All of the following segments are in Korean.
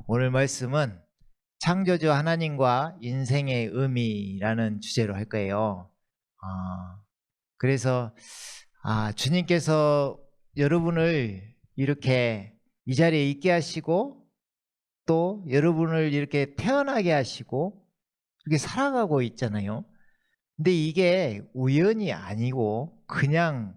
오늘 말씀은 창조주 하나님과 인생의 의미라는 주제로 할 거예요. 그래서 주님께서 여러분을 이렇게 이 자리에 있게 하시고 또 여러분을 이렇게 태어나게 하시고 이렇게 살아가고 있잖아요. 근데 이게 우연이 아니고 그냥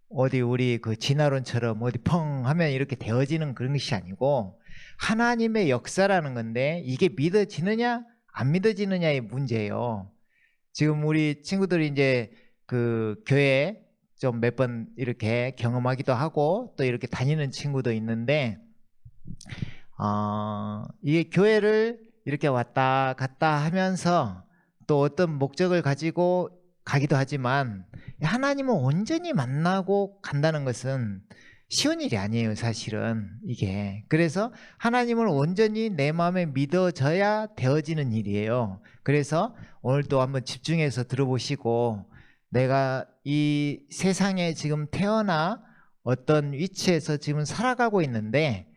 어디 우리 그 진화론처럼 어디 펑 하면 이렇게 되어지는 그런 것이 아니고 하나님의 역사라는 건데 이게 믿어지느냐 안 믿어지느냐의 문제예요. 지금 우리 친구들이 이제 그 교회 좀 몇 번 이렇게 경험하기도 하고 또 이렇게 다니는 친구도 있는데 이게 교회를 이렇게 왔다 갔다 하면서 또 어떤 목적을 가지고 가기도 하지만 하나님을 온전히 만나고 간다는 것은 쉬운 일이 아니에요, 사실은 이게. 그래서 하나님을 온전히 내 마음에 믿어져야 되어지는 일이에요. 그래서 오늘 또 한번 집중해서 들어보시고 내가 이 세상에 지금 태어나 어떤 위치에서 지금 살아가고 있는데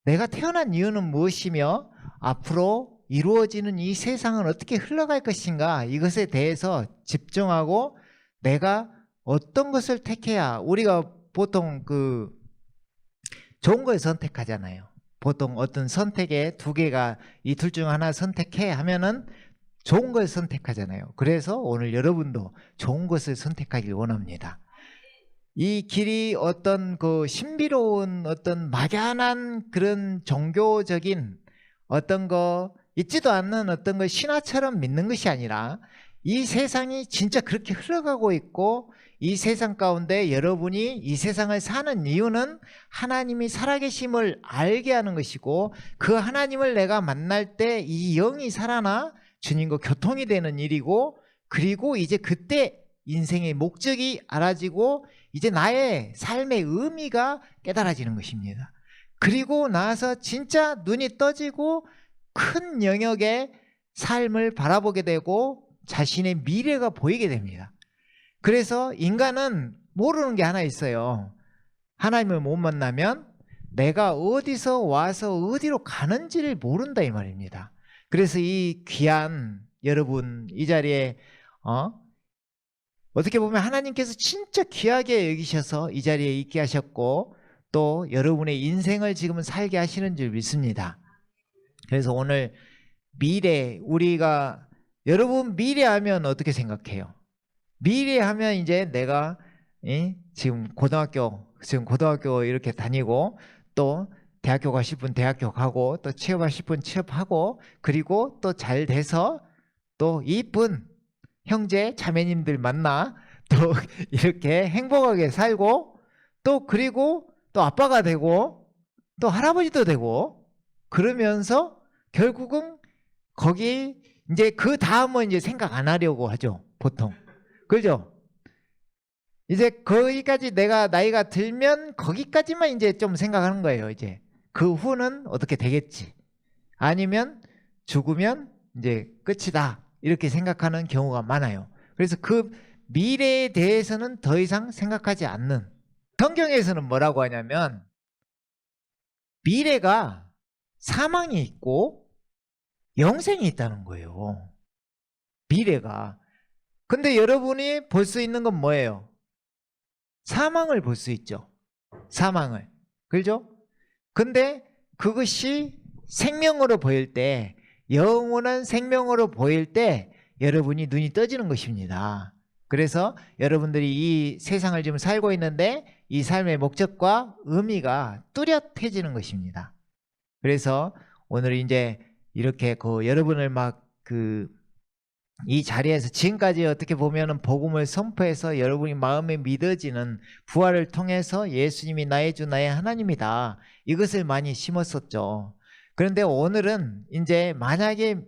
내가 태어난 이유는 무엇이며 앞으로 이루어지는 이 세상은 어떻게 흘러갈 것인가, 이것에 대해서 집중하고 내가 어떤 것을 택해야, 우리가 보통 그 좋은 걸 선택하잖아요. 보통 어떤 선택에 두 개가 이 둘 중 하나 선택해 하면은 좋은 걸 선택하잖아요. 그래서 오늘 여러분도 좋은 것을 선택하길 원합니다. 이 길이 어떤 그 신비로운 어떤 막연한 그런 종교적인 어떤 거 있지도 않는 어떤 걸 신화처럼 믿는 것이 아니라 이 세상이 진짜 그렇게 흘러가고 있고 이 세상 가운데 여러분이 이 세상을 사는 이유는 하나님이 살아계심을 알게 하는 것이고 그 하나님을 내가 만날 때 이 영이 살아나 주님과 교통이 되는 일이고 그리고 이제 그때 인생의 목적이 알아지고 이제 나의 삶의 의미가 깨달아지는 것입니다. 그리고 나서 진짜 눈이 떠지고 큰 영역의 삶을 바라보게 되고 자신의 미래가 보이게 됩니다. 그래서 인간은 모르는 게 하나 있어요. 하나님을 못 만나면 내가 어디서 와서 어디로 가는지를 모른다 이 말입니다. 그래서 이 귀한 여러분 이 자리에 어떻게 보면 하나님께서 진짜 귀하게 여기셔서 이 자리에 있게 하셨고 또 여러분의 인생을 지금은 살게 하시는 줄 믿습니다. 그래서 오늘 미래, 우리가 여러분 미래하면 어떻게 생각해요? 미래하면 이제 내가 지금 고등학교 이렇게 다니고 또 대학교 가실 분 대학교 가고 또 취업하실 분 취업하고 그리고 또 잘 돼서 또 이쁜 형제 자매님들 만나 또 이렇게 행복하게 살고 또 그리고 또 아빠가 되고 또 할아버지도 되고 그러면서 결국은 거기 이제 그 다음은 이제 생각 안 하려고 하죠, 보통. 그죠? 이제 거기까지 내가 나이가 들면 거기까지만 이제 좀 생각하는 거예요, 이제. 그 후는 어떻게 되겠지. 아니면 죽으면 이제 끝이다. 이렇게 생각하는 경우가 많아요. 그래서 그 미래에 대해서는 더 이상 생각하지 않는. 성경에서는 뭐라고 하냐면 미래가 사망이 있고 영생이 있다는 거예요. 미래가. 근데 여러분이 볼 수 있는 건 뭐예요? 사망을 볼 수 있죠. 사망을. 그죠? 근데 그것이 생명으로 보일 때, 영원한 생명으로 보일 때 여러분이 눈이 떠지는 것입니다. 그래서 여러분들이 이 세상을 지금 살고 있는데 이 삶의 목적과 의미가 뚜렷해지는 것입니다. 그래서 오늘 이제 이렇게 여러분을 이 자리에서 지금까지 어떻게 보면은 복음을 선포해서 여러분이 마음에 믿어지는 부활을 통해서 예수님이 나의 주 나의 하나님이다 이것을 많이 심었었죠. 그런데 오늘은 이제 만약에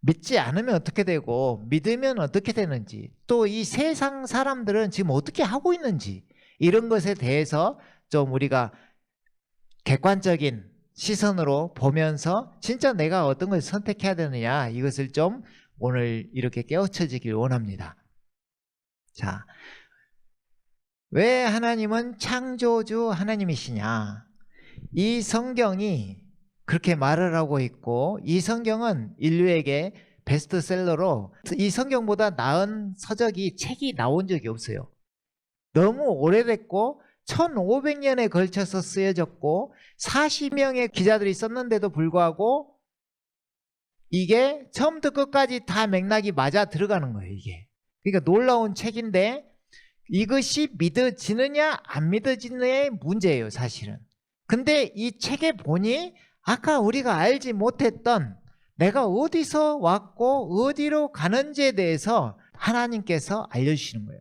믿지 않으면 어떻게 되고 믿으면 어떻게 되는지 또 이 세상 사람들은 지금 어떻게 하고 있는지 이런 것에 대해서 좀 우리가 객관적인 시선으로 보면서 진짜 내가 어떤 걸 선택해야 되느냐 이것을 좀 오늘 이렇게 깨우쳐지길 원합니다. 자, 왜 하나님은 창조주 하나님이시냐? 이 성경이 그렇게 말을 하고 있고, 이 성경은 인류에게 베스트셀러로 이 성경보다 나은 서적이 책이 나온 적이 없어요. 너무 오래됐고 1500년에 걸쳐서 쓰여졌고 40명의 기자들이 썼는데도 불구하고 이게 처음부터 끝까지 다 맥락이 맞아 들어가는 거예요. 이게 그러니까 놀라운 책인데, 이것이 믿어지느냐 안 믿어지느냐의 문제예요, 사실은. 근데 이 책에 보니 아까 우리가 알지 못했던 내가 어디서 왔고 어디로 가는지에 대해서 하나님께서 알려주시는 거예요.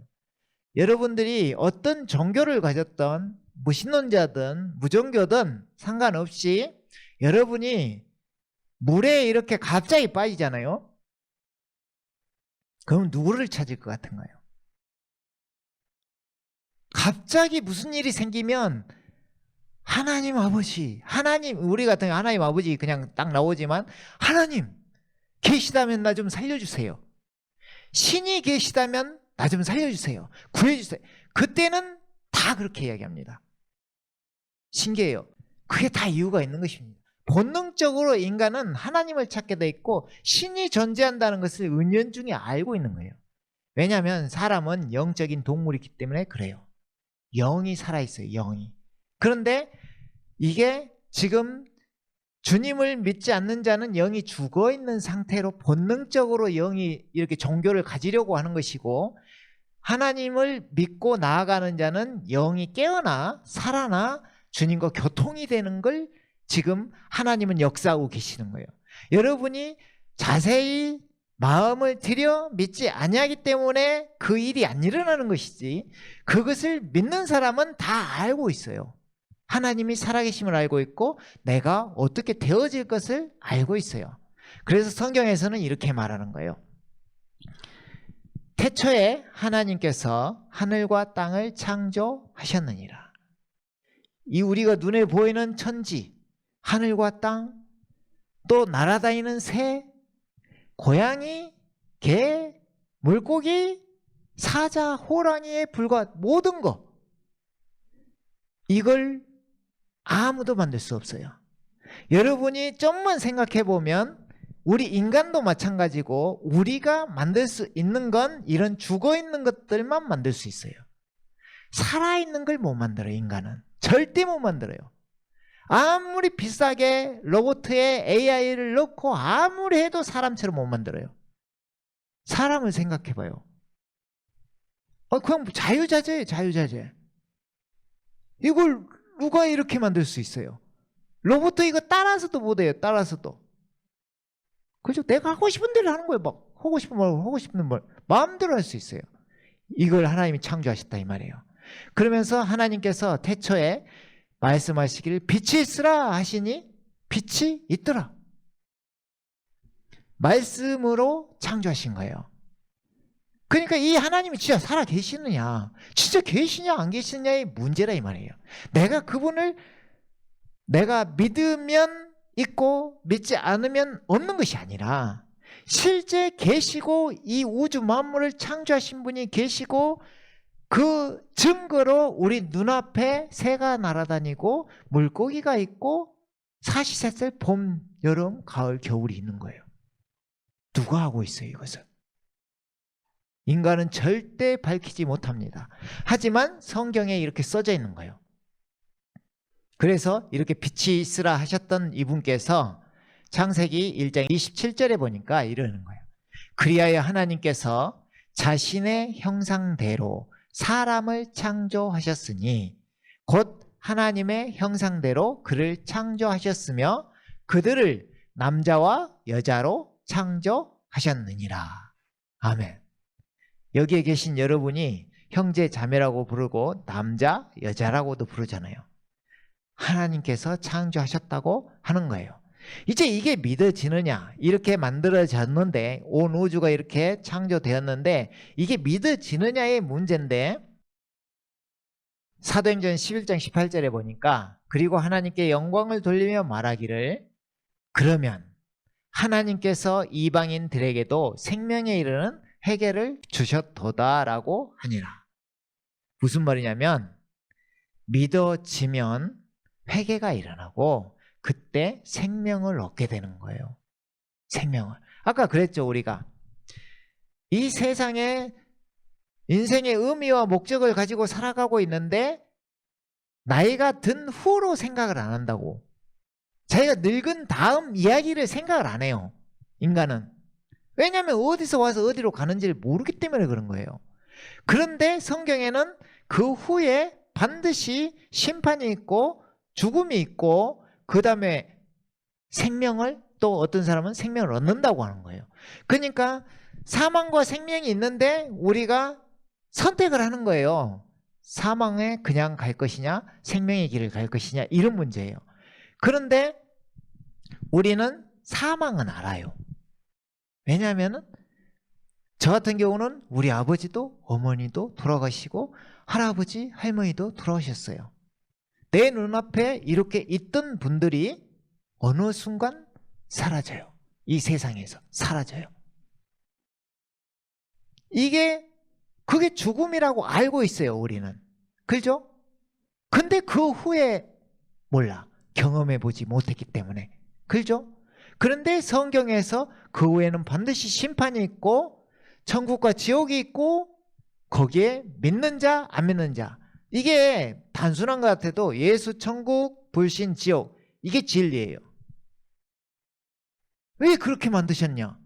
여러분들이 어떤 종교를 가졌던 무신론자든 무종교든 상관없이 여러분이 물에 이렇게 갑자기 빠지잖아요. 그럼 누구를 찾을 것 같은가요? 갑자기 무슨 일이 생기면 하나님 아버지, 하나님, 우리 같은 경우 하나님 아버지 그냥 딱 나오지만, 하나님 계시다면 나 좀 살려주세요. 신이 계시다면 나 좀 살려주세요. 구해주세요. 그때는 다 그렇게 이야기합니다. 신기해요. 그게 다 이유가 있는 것입니다. 본능적으로 인간은 하나님을 찾게 돼 있고 신이 존재한다는 것을 은연중에 알고 있는 거예요. 왜냐하면 사람은 영적인 동물이기 때문에 그래요. 영이 살아있어요. 영이. 그런데 이게 지금 주님을 믿지 않는 자는 영이 죽어있는 상태로 본능적으로 영이 이렇게 종교를 가지려고 하는 것이고, 하나님을 믿고 나아가는 자는 영이 깨어나 살아나 주님과 교통이 되는 걸 지금 하나님은 역사하고 계시는 거예요. 여러분이 자세히 마음을 들여 믿지 아니하기 때문에 그 일이 안 일어나는 것이지, 그것을 믿는 사람은 다 알고 있어요. 하나님이 살아계심을 알고 있고 내가 어떻게 되어질 것을 알고 있어요. 그래서 성경에서는 이렇게 말하는 거예요. 태초에 하나님께서 하늘과 땅을 창조하셨느니라. 이 우리가 눈에 보이는 천지, 하늘과 땅, 또 날아다니는 새, 고양이, 개, 물고기, 사자, 호랑이에 불과 모든 것, 이걸 아무도 만들 수 없어요. 여러분이 좀만 생각해 보면 우리 인간도 마찬가지고, 우리가 만들 수 있는 건 이런 죽어 있는 것들만 만들 수 있어요. 살아있는 걸 못 만들어요. 인간은 절대 못 만들어요. 아무리 비싸게 로봇에 AI를 넣고 아무리 해도 사람처럼 못 만들어요. 사람을 생각해 봐요. 그냥 자유자재예요. 자유자재. 이걸 누가 이렇게 만들 수 있어요? 로봇 이거 따라서도 못해요. 따라서도. 그죠? 내가 하고 싶은 대로 하는 거예요. 막 하고 싶은 말, 하고 싶은 말 마음대로 할 수 있어요. 이걸 하나님이 창조하셨다 이 말이에요. 그러면서 하나님께서 태초에 말씀하시기를 빛이 있으라 하시니 빛이 있더라. 말씀으로 창조하신 거예요. 그러니까 이 하나님이 진짜 살아 계시느냐, 진짜 계시냐 안 계시느냐의 문제라 이 말이에요. 내가 그분을 내가 믿으면 있고 믿지 않으면 없는 것이 아니라, 실제 계시고 이 우주 만물을 창조하신 분이 계시고 그 증거로 우리 눈앞에 새가 날아다니고 물고기가 있고 사시세슬 봄, 여름, 가을, 겨울이 있는 거예요. 누가 하고 있어요 이것을? 인간은 절대 밝히지 못합니다. 하지만 성경에 이렇게 써져 있는 거예요. 그래서 이렇게 빛이 있으라 하셨던 이분께서 창세기 1장 27절에 보니까 이러는 거예요. 그리하여 하나님께서 자신의 형상대로 사람을 창조하셨으니 곧 하나님의 형상대로 그를 창조하셨으며 그들을 남자와 여자로 창조하셨느니라. 아멘. 여기에 계신 여러분이 형제 자매라고 부르고 남자 여자라고도 부르잖아요. 하나님께서 창조하셨다고 하는 거예요. 이제 이게 믿어지느냐? 이렇게 만들어졌는데, 온 우주가 이렇게 창조되었는데 이게 믿어지느냐의 문제인데, 사도행전 11장 18절에 보니까 그리고 하나님께 영광을 돌리며 말하기를 그러면 하나님께서 이방인들에게도 생명에 이르는 회개를 주셨도다라고 하니라. 무슨 말이냐면 믿어지면 회개가 일어나고 그때 생명을 얻게 되는 거예요. 생명을. 아까 그랬죠, 우리가. 이 세상에 인생의 의미와 목적을 가지고 살아가고 있는데 나이가 든 후로 생각을 안 한다고. 자기가 늙은 다음 이야기를 생각을 안 해요, 인간은. 왜냐하면 어디서 와서 어디로 가는지를 모르기 때문에 그런 거예요. 그런데 성경에는 그 후에 반드시 심판이 있고 죽음이 있고 그 다음에 생명을, 또 어떤 사람은 생명을 얻는다고 하는 거예요. 그러니까 사망과 생명이 있는데 우리가 선택을 하는 거예요. 사망에 그냥 갈 것이냐 생명의 길을 갈 것이냐, 이런 문제예요. 그런데 우리는 사망은 알아요. 왜냐하면 저 같은 경우는 우리 아버지도 어머니도 돌아가시고 할아버지 할머니도 돌아가셨어요. 내 눈앞에 이렇게 있던 분들이 어느 순간 사라져요. 이 세상에서 사라져요. 그게 죽음이라고 알고 있어요, 우리는. 그죠? 근데 그 후에 몰라. 경험해보지 못했기 때문에. 그죠? 그런데 성경에서 그 후에는 반드시 심판이 있고 천국과 지옥이 있고 거기에 믿는 자 안 믿는 자, 이게 단순한 것 같아도 예수, 천국, 불신, 지옥, 이게 진리예요. 왜 그렇게 만드셨냐?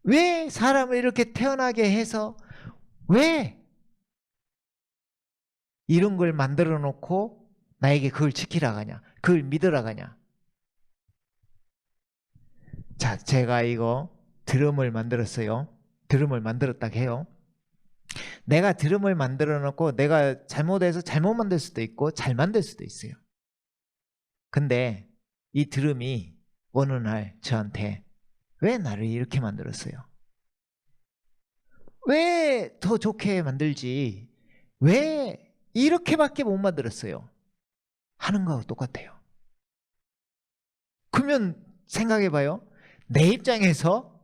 왜 사람을 이렇게 태어나게 해서 왜 이런 걸 만들어 놓고 나에게 그걸 지키라 가냐, 그걸 믿으라 가냐? 자, 제가 이거 드럼을 만들었어요. 드럼을 만들었다고 해요. 내가 드럼을 만들어 놓고 내가 잘못해서 잘못 만들 수도 있고 잘 만들 수도 있어요. 근데 이 드럼이 어느 날 저한테 왜 나를 이렇게 만들었어요? 왜 더 좋게 만들지? 왜 이렇게밖에 못 만들었어요? 하는 거하고 똑같아요. 그러면 생각해봐요. 내 입장에서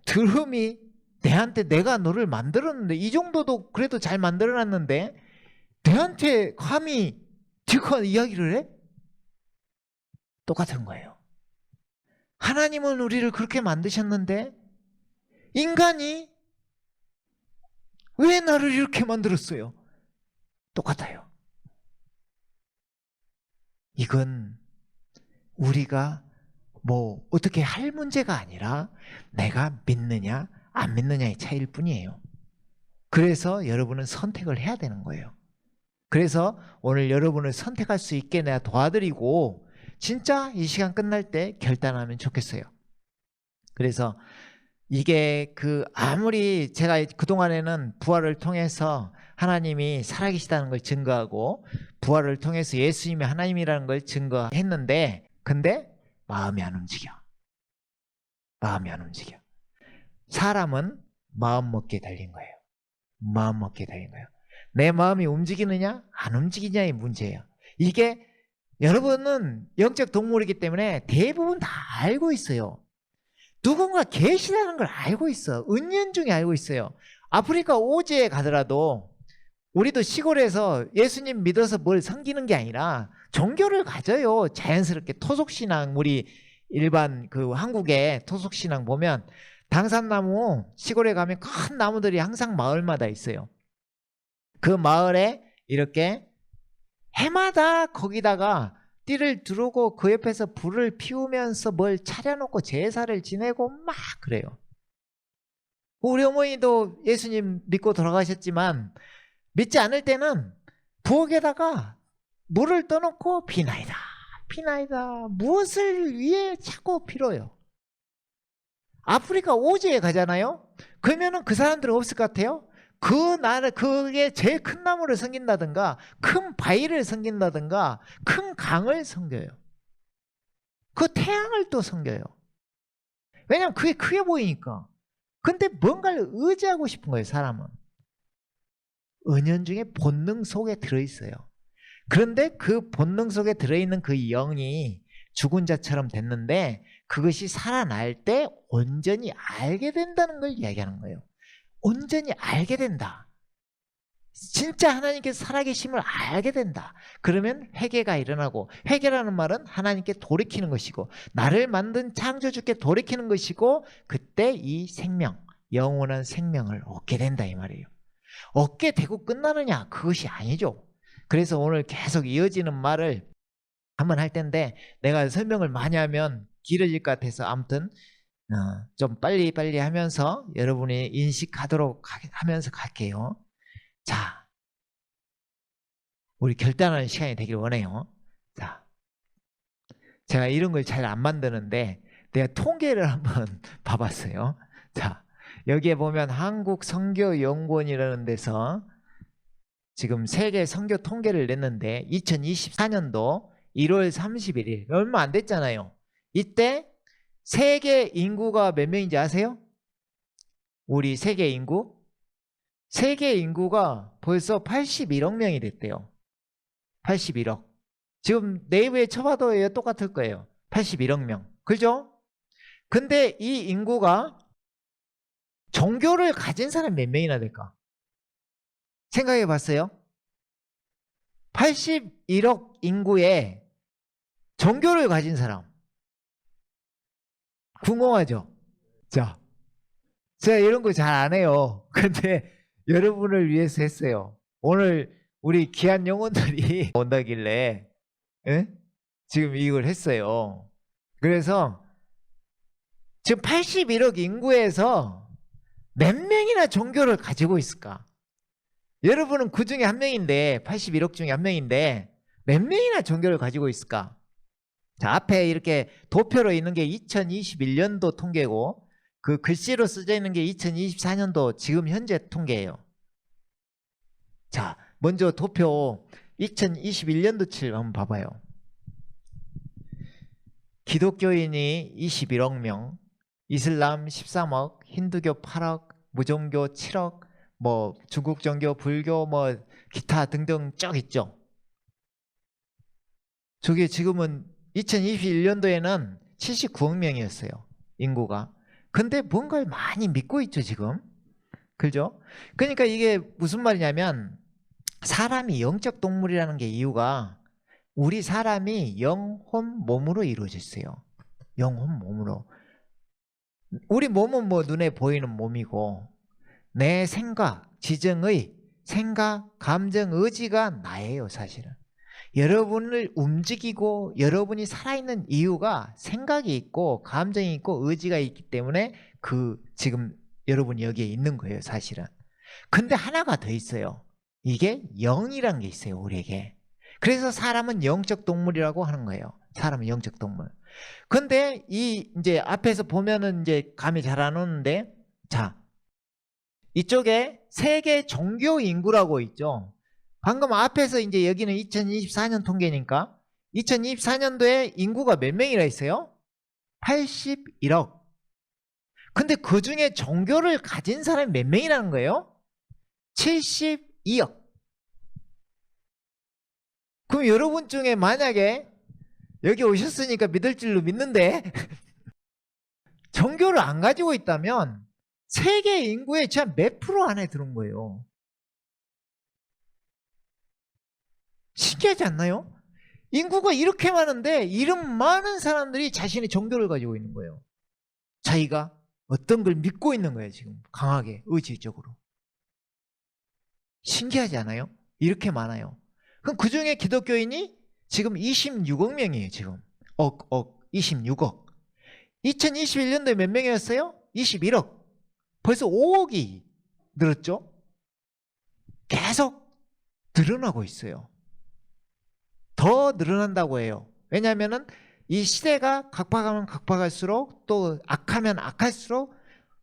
드럼이 내한테, 내가 너를 만들었는데 이 정도도 그래도 잘 만들어놨는데 내한테 감히 뒷과 이야기를 해? 똑같은 거예요. 하나님은 우리를 그렇게 만드셨는데 인간이 왜 나를 이렇게 만들었어요? 똑같아요. 이건 우리가 뭐 어떻게 할 문제가 아니라 내가 믿느냐 안 믿느냐의 차이일 뿐이에요. 그래서 여러분은 선택을 해야 되는 거예요. 그래서 오늘 여러분을 선택할 수 있게 내가 도와드리고 진짜 이 시간 끝날 때 결단하면 좋겠어요. 그래서 이게 아무리 제가 그동안에는 부활을 통해서 하나님이 살아계시다는 걸 증거하고 부활을 통해서 예수님이 하나님이라는 걸 증거했는데, 근데 마음이 안 움직여. 마음이 안 움직여. 사람은 마음 먹기에 달린 거예요. 마음 먹기에 달린 거예요. 내 마음이 움직이느냐 안 움직이냐의 문제예요. 이게 여러분은 영적 동물이기 때문에 대부분 다 알고 있어요. 누군가 계시다는 걸 알고 있어. 은연중에 알고 있어요. 아프리카 오지에 가더라도 우리도 시골에서 예수님 믿어서 뭘 섬기는 게 아니라 종교를 가져요. 자연스럽게 토속신앙, 우리 일반 한국의 토속신앙 보면 당산나무, 시골에 가면 큰 나무들이 항상 마을마다 있어요. 그 마을에 이렇게 해마다 거기다가 띠를 두르고 그 옆에서 불을 피우면서 뭘 차려놓고 제사를 지내고 막 그래요. 우리 어머니도 예수님 믿고 돌아가셨지만 믿지 않을 때는 부엌에다가 물을 떠놓고 비나이다 비나이다, 무엇을 위해 자꾸 빌어요. 아프리카 오지에 가잖아요. 그러면은 그 사람들은 없을 것 같아요. 그게 제일 큰 나무를 섬긴다든가 큰 바위를 섬긴다든가 큰 강을 섬겨요. 그 태양을 또 섬겨요. 왜냐면 그게 크게 보이니까. 근데 뭔가를 의지하고 싶은 거예요, 사람은. 은연중에 본능 속에 들어있어요. 그런데 그 본능 속에 들어있는 그 영이 죽은 자처럼 됐는데 그것이 살아날 때 온전히 알게 된다는 걸 이야기하는 거예요. 온전히 알게 된다. 진짜 하나님께서 살아계심을 알게 된다. 그러면 회개가 일어나고, 회개라는 말은 하나님께 돌이키는 것이고, 나를 만든 창조주께 돌이키는 것이고, 그때 이 생명, 영원한 생명을 얻게 된다 이 말이에요. 얻게 되고 끝나느냐? 그것이 아니죠. 그래서 오늘 계속 이어지는 말을 한번 할 텐데, 내가 설명을 많이 하면 길어질 것 같아서 아무튼 좀 빨리 하면서 여러분이 인식하도록 하면서 갈게요. 자, 우리 결단하는 시간이 되길 원해요. 자, 제가 이런 걸 잘 안 만드는데 내가 통계를 한번 봐봤어요. 자, 여기에 보면 한국선교연구원이라는 데서 지금 세계 선교 통계를 냈는데 2024년도 1월 31일 얼마 안 됐잖아요. 이때 세계 인구가 몇 명인지 아세요? 우리 세계 인구? 세계 인구가 벌써 81억 명이 됐대요. 81억. 지금 네이버에 쳐봐도 똑같을 거예요. 81억 명. 그죠? 근데 이 인구가 종교를 가진 사람 몇 명이나 될까? 생각해 봤어요? 81억 인구에 종교를 가진 사람. 궁금하죠? 자, 제가 이런 거 잘 안 해요. 근데 여러분을 위해서 했어요. 오늘 우리 귀한 영혼들이 온다길래 지금 이걸 했어요. 그래서 지금 81억 인구에서 몇 명이나 종교를 가지고 있을까? 여러분은 그 중에 한 명인데 81억 중에 한 명인데 몇 명이나 종교를 가지고 있을까? 자, 앞에 이렇게 도표로 있는 게 2021년도 통계고 그 글씨로 써져 있는 게 2024년도 지금 현재 통계예요. 자, 먼저 도표 2021년도치를 한번 봐봐요. 기독교인이 21억 명, 이슬람 13억, 힌두교 8억, 무종교 7억, 뭐 중국 종교, 불교, 뭐 기타 등등 쭉 있죠. 저게 지금은 2021년도에는 79억 명이었어요. 인구가. 근데 뭔가를 많이 믿고 있죠, 지금. 그죠? 그러니까 이게 무슨 말이냐면 사람이 영적 동물이라는 게 이유가 우리 사람이 영혼 몸으로 이루어져 있어요. 영혼 몸으로. 우리 몸은 뭐 눈에 보이는 몸이고 내 생각, 지정의 생각, 감정, 의지가 나예요, 사실은. 여러분을 움직이고 여러분이 살아있는 이유가 생각이 있고 감정이 있고 의지가 있기 때문에 지금 여러분이 여기에 있는 거예요, 사실은. 근데 하나가 더 있어요. 이게 영이란 게 있어요, 우리에게. 그래서 사람은 영적 동물이라고 하는 거예요. 사람은 영적 동물. 근데 이제 앞에서 보면은 이제 감이 잘 안 오는데, 자, 이쪽에 세계 종교 인구라고 있죠. 방금 앞에서 이제 여기는 2024년 통계니까 2024년도에 인구가 몇 명이라 했어요? 81억. 근데 그 중에 종교를 가진 사람이 몇 명이라는 거예요? 72억. 그럼 여러분 중에 만약에 여기 오셨으니까 믿을 줄로 믿는데 종교를 안 가지고 있다면 세계 인구의 한 몇 프로 안에 드는 거예요. 신기하지 않나요? 인구가 이렇게 많은데 이런 많은 사람들이 자신의 종교를 가지고 있는 거예요. 자기가 어떤 걸 믿고 있는 거예요, 지금. 강하게, 의지적으로. 신기하지 않아요? 이렇게 많아요. 그럼 그 중에 기독교인이 지금 26억 명이에요, 지금. 26억. 2021년도에 몇 명이었어요? 21억. 벌써 5억이 늘었죠? 계속 늘어나고 있어요. 더 늘어난다고 해요. 왜냐하면 이 시대가 각박하면 각박할수록 또 악하면 악할수록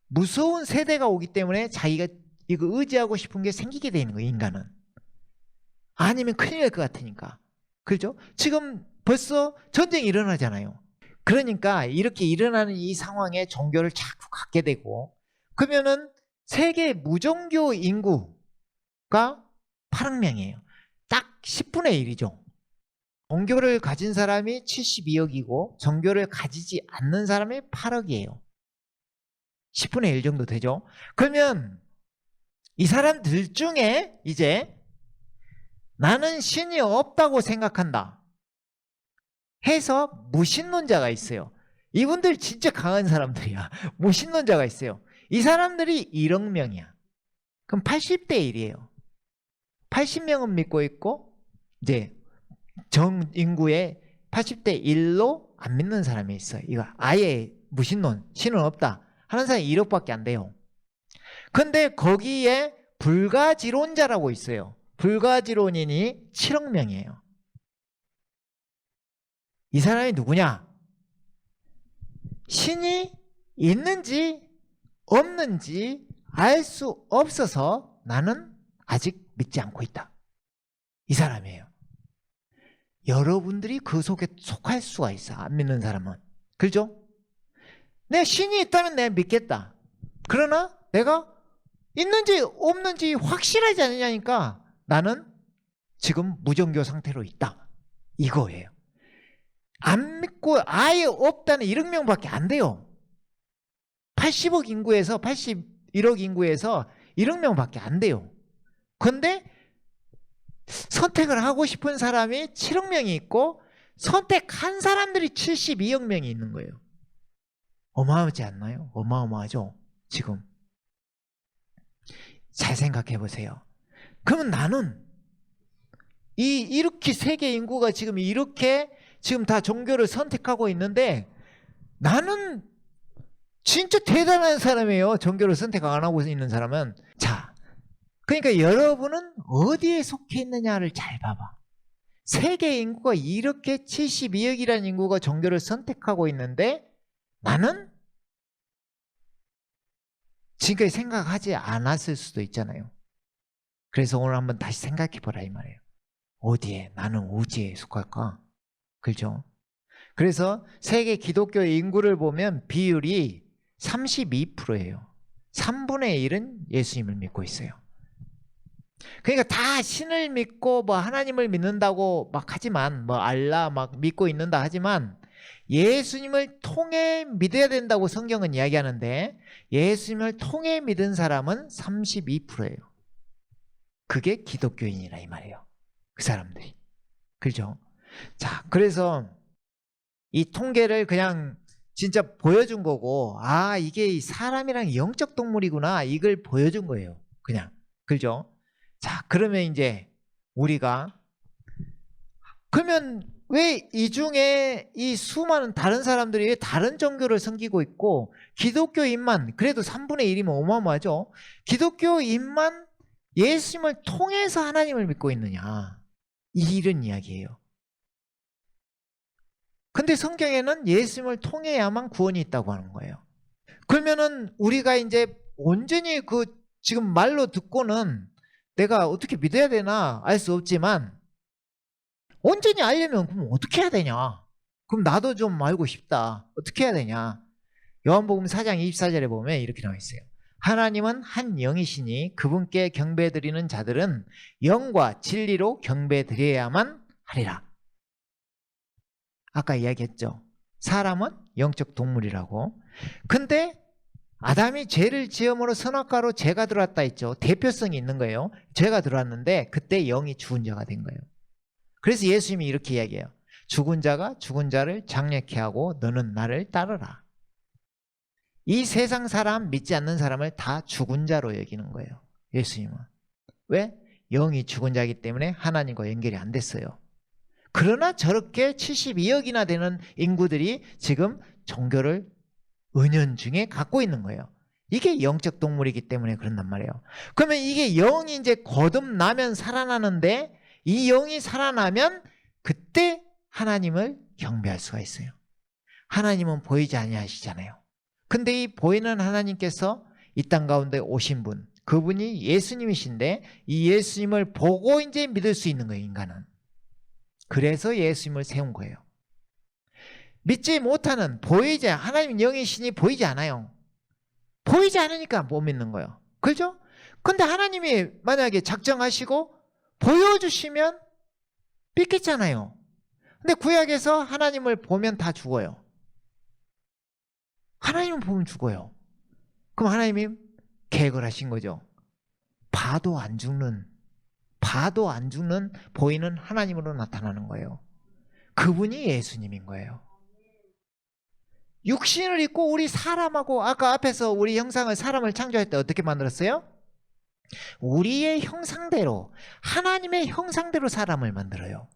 무서운 세대가 오기 때문에 자기가 이거 의지하고 싶은 게 생기게 되는 거예요, 인간은. 아니면 큰일 날 것 같으니까. 그렇죠? 지금 벌써 전쟁이 일어나잖아요. 그러니까 이렇게 일어나는 이 상황에 종교를 자꾸 갖게 되고, 그러면은 세계 무종교 인구가 8억 명이에요. 딱 10분의 1이죠. 종교를 가진 사람이 72억이고 종교를 가지지 않는 사람이 8억이에요. 10분의 1 정도 되죠. 그러면 이 사람들 중에 이제 나는 신이 없다고 생각한다 해서 무신론자가 있어요. 이분들 진짜 강한 사람들이야. 무신론자가 있어요. 이 사람들이 1억 명이야. 그럼 80대 1이에요. 80명은 믿고 있고 이제 전 인구의 80대 1로 안 믿는 사람이 있어요. 이거 아예 무신론, 신은 없다 하는 사람이 1억밖에 안 돼요. 근데 거기에 불가지론자라고 있어요. 불가지론인이 7억 명이에요. 이 사람이 누구냐? 신이 있는지 없는지 알 수 없어서 나는 아직 믿지 않고 있다. 이 사람이에요. 여러분들이 그 속에 속할 수가 있어. 안 믿는 사람은. 그죠? 내 신이 있다면 내가 믿겠다. 그러나 내가 있는지 없는지 확실하지 않느냐니까 나는 지금 무종교 상태로 있다. 이거예요. 안 믿고 아예 없다는 1억 명밖에 안 돼요. 80억 인구에서 81억 인구에서 1억 명밖에 안 돼요. 그런데 선택을 하고 싶은 사람이 7억 명이 있고 선택한 사람들이 72억 명이 있는 거예요. 어마어마하지 않나요? 어마어마하죠. 지금 잘 생각해 보세요. 그러면 나는 이렇게 세계 인구가 지금 이렇게 지금 다 종교를 선택하고 있는데 나는 진짜 대단한 사람이에요. 종교를 선택 안 하고 있는 사람은. 자, 그러니까 여러분은 어디에 속해 있느냐를 잘 봐봐. 세계 인구가 이렇게 72억이라는 인구가 종교를 선택하고 있는데 나는 지금까지 생각하지 않았을 수도 있잖아요. 그래서 오늘 한번 다시 생각해 보라 이 말이에요. 어디에 나는 어디에 속할까? 그렇죠? 그래서 세계 기독교 인구를 보면 비율이 32%예요. 3분의 1은 예수님을 믿고 있어요. 그러니까 다 신을 믿고 뭐 하나님을 믿는다고 막 하지만 뭐 알라 막 믿고 있는다 하지만 예수님을 통해 믿어야 된다고 성경은 이야기하는데 예수님을 통해 믿은 사람은 32%예요. 그게 기독교인이라 이 말이에요. 그 사람들이. 그렇죠? 자, 그래서 이 통계를 그냥 진짜 보여준 거고 아 이게 사람이랑 영적 동물이구나 이걸 보여준 거예요. 그냥. 그렇죠? 자, 그러면 이제 우리가 그러면 왜 이 중에 이 수많은 다른 사람들이 왜 다른 종교를 섬기고 있고 기독교인만 그래도 3분의 1이면 어마어마하죠. 기독교인만 예수님을 통해서 하나님을 믿고 있느냐 이런 이야기예요. 근데 성경에는 예수님을 통해야만 구원이 있다고 하는 거예요. 그러면은 우리가 이제 온전히 그 지금 말로 듣고는 내가 어떻게 믿어야 되나 알 수 없지만 온전히 알려면 그럼 어떻게 해야 되냐? 그럼 나도 좀 알고 싶다. 어떻게 해야 되냐? 요한복음 4장 24절에 보면 이렇게 나와 있어요. 하나님은 한 영이시니 그분께 경배드리는 자들은 영과 진리로 경배드려야만 하리라. 아까 이야기했죠. 사람은 영적 동물이라고. 근데 아담이 죄를 지음으로 선악과로 죄가 들어왔다 했죠. 대표성이 있는 거예요. 죄가 들어왔는데 그때 영이 죽은 자가 된 거예요. 그래서 예수님이 이렇게 이야기해요. 죽은 자가 죽은 자를 장례케 하고 너는 나를 따르라. 이 세상 사람 믿지 않는 사람을 다 죽은 자로 여기는 거예요. 예수님은. 왜? 영이 죽은 자이기 때문에 하나님과 연결이 안 됐어요. 그러나 저렇게 72억이나 되는 인구들이 지금 종교를 은연중에 갖고 있는 거예요. 이게 영적 동물이기 때문에 그런단 말이에요. 그러면 이게 영이 이제 거듭나면 살아나는데 이 영이 살아나면 그때 하나님을 경배할 수가 있어요. 하나님은 보이지 아니하시잖아요. 근데 이 보이는 하나님께서 이 땅 가운데 오신 분, 그분이 예수님이신데 이 예수님을 보고 이제 믿을 수 있는 거예요, 인간은. 그래서 예수님을 세운 거예요. 믿지 못하는 보이지 하나님 영이시니 보이지 않아요. 보이지 않으니까 못 믿는 거예요. 그렇죠? 근데 하나님이 만약에 작정하시고 보여주시면 믿겠잖아요. 근데 구약에서 하나님을 보면 다 죽어요. 하나님을 보면 죽어요. 그럼 하나님이 계획을 하신 거죠. 봐도 안 죽는 보이는 하나님으로 나타나는 거예요. 그분이 예수님인 거예요. 육신을 입고 우리 사람하고, 아까 앞에서 우리 형상을, 사람을 창조할 때 어떻게 만들었어요? 우리의 형상대로, 하나님의 형상대로 사람을 만들어요.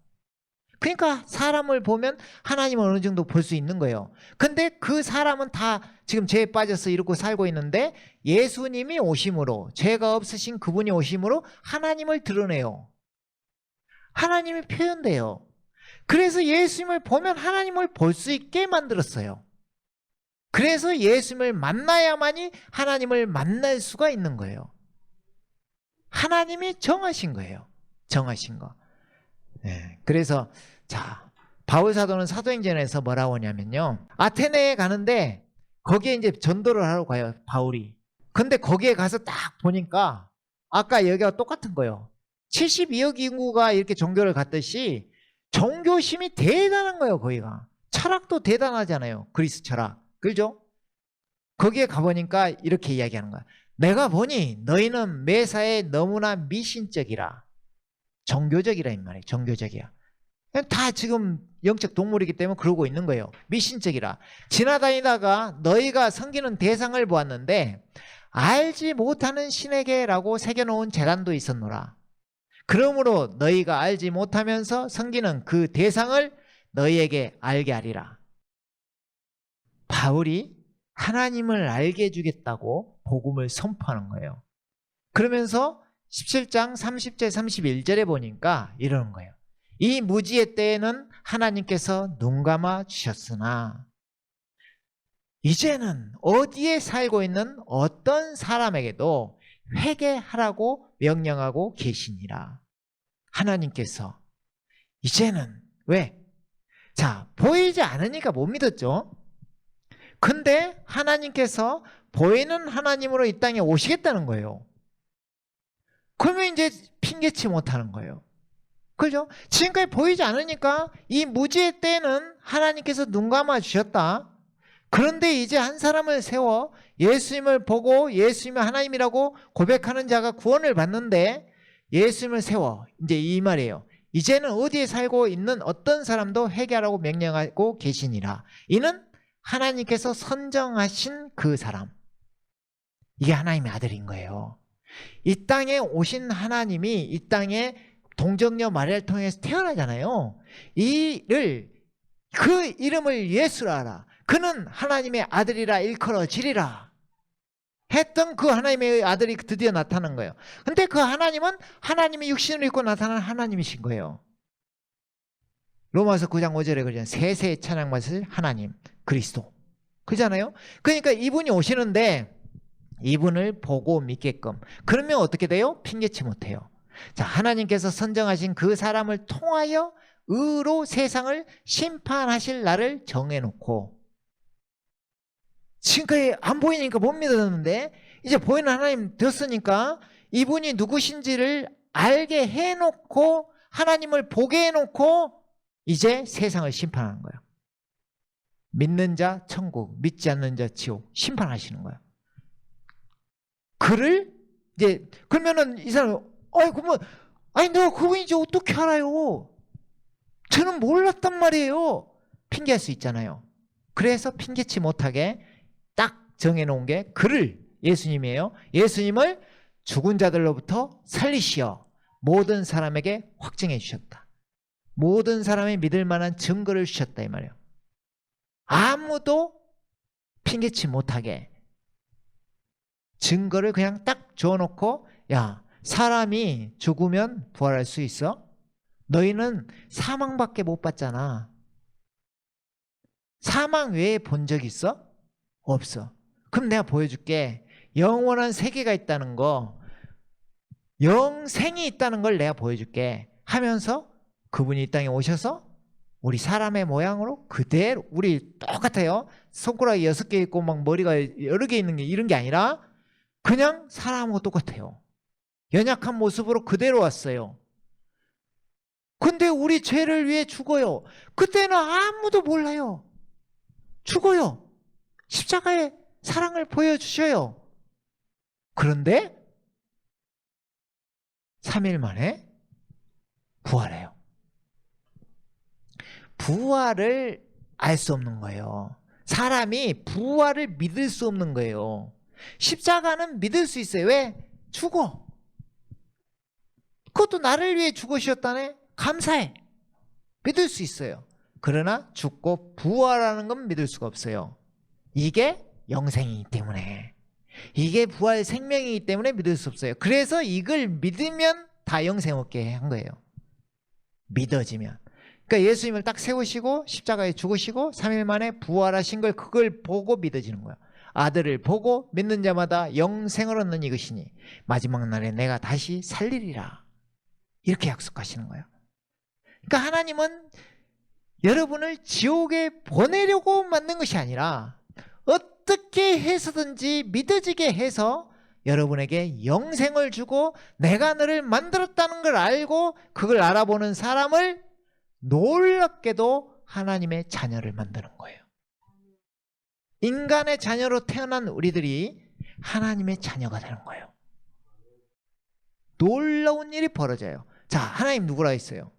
그러니까 사람을 보면 하나님을 어느 정도 볼 수 있는 거예요. 근데 그 사람은 다 지금 죄에 빠져서 이러고 살고 있는데, 예수님이 오심으로, 죄가 없으신 그분이 오심으로 하나님을 드러내요. 하나님이 표현돼요. 그래서 예수님을 보면 하나님을 볼 수 있게 만들었어요. 그래서 예수님을 만나야만이 하나님을 만날 수가 있는 거예요. 하나님이 정하신 거예요. 정하신 거. 네. 그래서 자, 바울 사도는 사도행전에서 뭐라고 하냐면요, 아테네에 가는데 거기에 이제 전도를 하러 가요, 바울이. 근데 거기에 가서 딱 보니까 아까 여기가 똑같은 거예요. 72억 인구가 이렇게 종교를 갖듯이 종교심이 대단한 거예요. 거기가 철학도 대단하잖아요. 그리스 철학, 그죠? 거기에 가보니까 이렇게 이야기하는 거야. 내가 보니 너희는 매사에 너무나 미신적이라. 종교적이라 이 말이에요. 종교적이야. 다 지금 영적 동물이기 때문에 그러고 있는 거예요. 미신적이라. 지나다니다가 너희가 섬기는 대상을 보았는데 알지 못하는 신에게라고 새겨놓은 제단도 있었노라. 그러므로 너희가 알지 못하면서 섬기는 그 대상을 너희에게 알게 하리라. 바울이 하나님을 알게 해주겠다고 복음을 선포하는 거예요. 그러면서 17장 30절 31절에 보니까 이러는 거예요. 이 무지의 때에는 하나님께서 눈 감아 주셨으나 이제는 어디에 살고 있는 어떤 사람에게도 회개하라고 명령하고 계시니라. 하나님께서 이제는 왜? 자, 보이지 않으니까 못 믿었죠. 근데 하나님께서 보이는 하나님으로 이 땅에 오시겠다는 거예요. 그러면 이제 핑계치 못하는 거예요. 그죠? 지금까지 보이지 않으니까 이 무지의 때는 하나님께서 눈 감아 주셨다. 그런데 이제 한 사람을 세워 예수님을 보고 예수님이 하나님이라고 고백하는 자가 구원을 받는데, 예수님을 세워 이제 이 말이에요. 이제는 어디에 살고 있는 어떤 사람도 회개하라고 명령하고 계시니라. 이는 하나님께서 선정하신 그 사람, 이게 하나님의 아들인 거예요. 이 땅에 오신 하나님이 이 땅에 동정녀 마리아를 통해서 태어나잖아요. 그 이름을 예수라 하라. 그는 하나님의 아들이라 일컬어지리라 했던 그 하나님의 아들이 드디어 나타난 거예요. 근데 그 하나님은 하나님이 육신을 입고 나타난 하나님이신 거예요. 로마서 9장 5절에 그러잖아요. 세세의 찬양받으실 하나님 그리스도, 그잖아요. 그러니까 이분이 오시는데 이분을 보고 믿게끔, 그러면 어떻게 돼요? 핑계치 못해요. 자, 하나님께서 선정하신 그 사람을 통하여 의로 세상을 심판하실 날을 정해놓고, 지금까지 안 보이니까 못 믿었는데 이제 보이는 하나님 됐으니까 이분이 누구신지를 알게 해놓고 하나님을 보게 해놓고 이제 세상을 심판하는 거예요. 믿는 자 천국, 믿지 않는 자 지옥 심판하시는 거예요. 그를 이제 그러면은 이 사람 아니 내가 그분인지 어떻게 알아요? 저는 몰랐단 말이에요. 핑계할 수 있잖아요. 그래서 핑계치 못하게 딱 정해놓은 게 그를, 예수님이에요. 예수님을 죽은 자들로부터 살리시어 모든 사람에게 확증해 주셨다. 모든 사람이 믿을 만한 증거를 주셨다 이 말이에요. 아무도 핑계치 못하게 증거를 그냥 딱 줘놓고, 야, 사람이 죽으면 부활할 수 있어? 너희는 사망밖에 못 봤잖아. 사망 외에 본 적 있어? 없어. 그럼 내가 보여줄게. 영원한 세계가 있다는 거, 영생이 있다는 걸 내가 보여줄게 하면서 그분이 이 땅에 오셔서 우리 사람의 모양으로 그대로, 우리 똑같아요. 손가락이 6개 있고 막 머리가 여러 개 있는 게 이런 게 아니라 그냥 사람하고 똑같아요. 연약한 모습으로 그대로 왔어요. 근데 우리 죄를 위해 죽어요. 그때는 아무도 몰라요. 죽어요. 십자가의 사랑을 보여주셔요. 그런데 3일 만에 부활해요. 부활을 알 수 없는 거예요. 사람이 부활을 믿을 수 없는 거예요. 십자가는 믿을 수 있어요. 왜? 죽어. 그것도 나를 위해 죽으셨다네? 감사해. 믿을 수 있어요. 그러나 죽고 부활하는 건 믿을 수가 없어요. 이게 영생이기 때문에, 이게 부활 생명이기 때문에 믿을 수 없어요. 그래서 이걸 믿으면 다 영생 얻게 한 거예요. 믿어지면. 그러니까 예수님을 딱 세우시고 십자가에 죽으시고 3일 만에 부활하신 걸, 그걸 보고 믿어지는 거예요. 아들을 보고 믿는 자마다 영생을 얻는 이것이니 마지막 날에 내가 다시 살리리라, 이렇게 약속하시는 거예요. 그러니까 하나님은 여러분을 지옥에 보내려고 만든 것이 아니라 어떻게 해서든지 믿어지게 해서 여러분에게 영생을 주고 내가 너를 만들었다는 걸 알고 그걸 알아보는 사람을 놀랍게도 하나님의 자녀를 만드는 거예요. 인간의 자녀로 태어난 우리들이 하나님의 자녀가 되는 거예요. 놀라운 일이 벌어져요. 자, 하나님 누구라 했어요?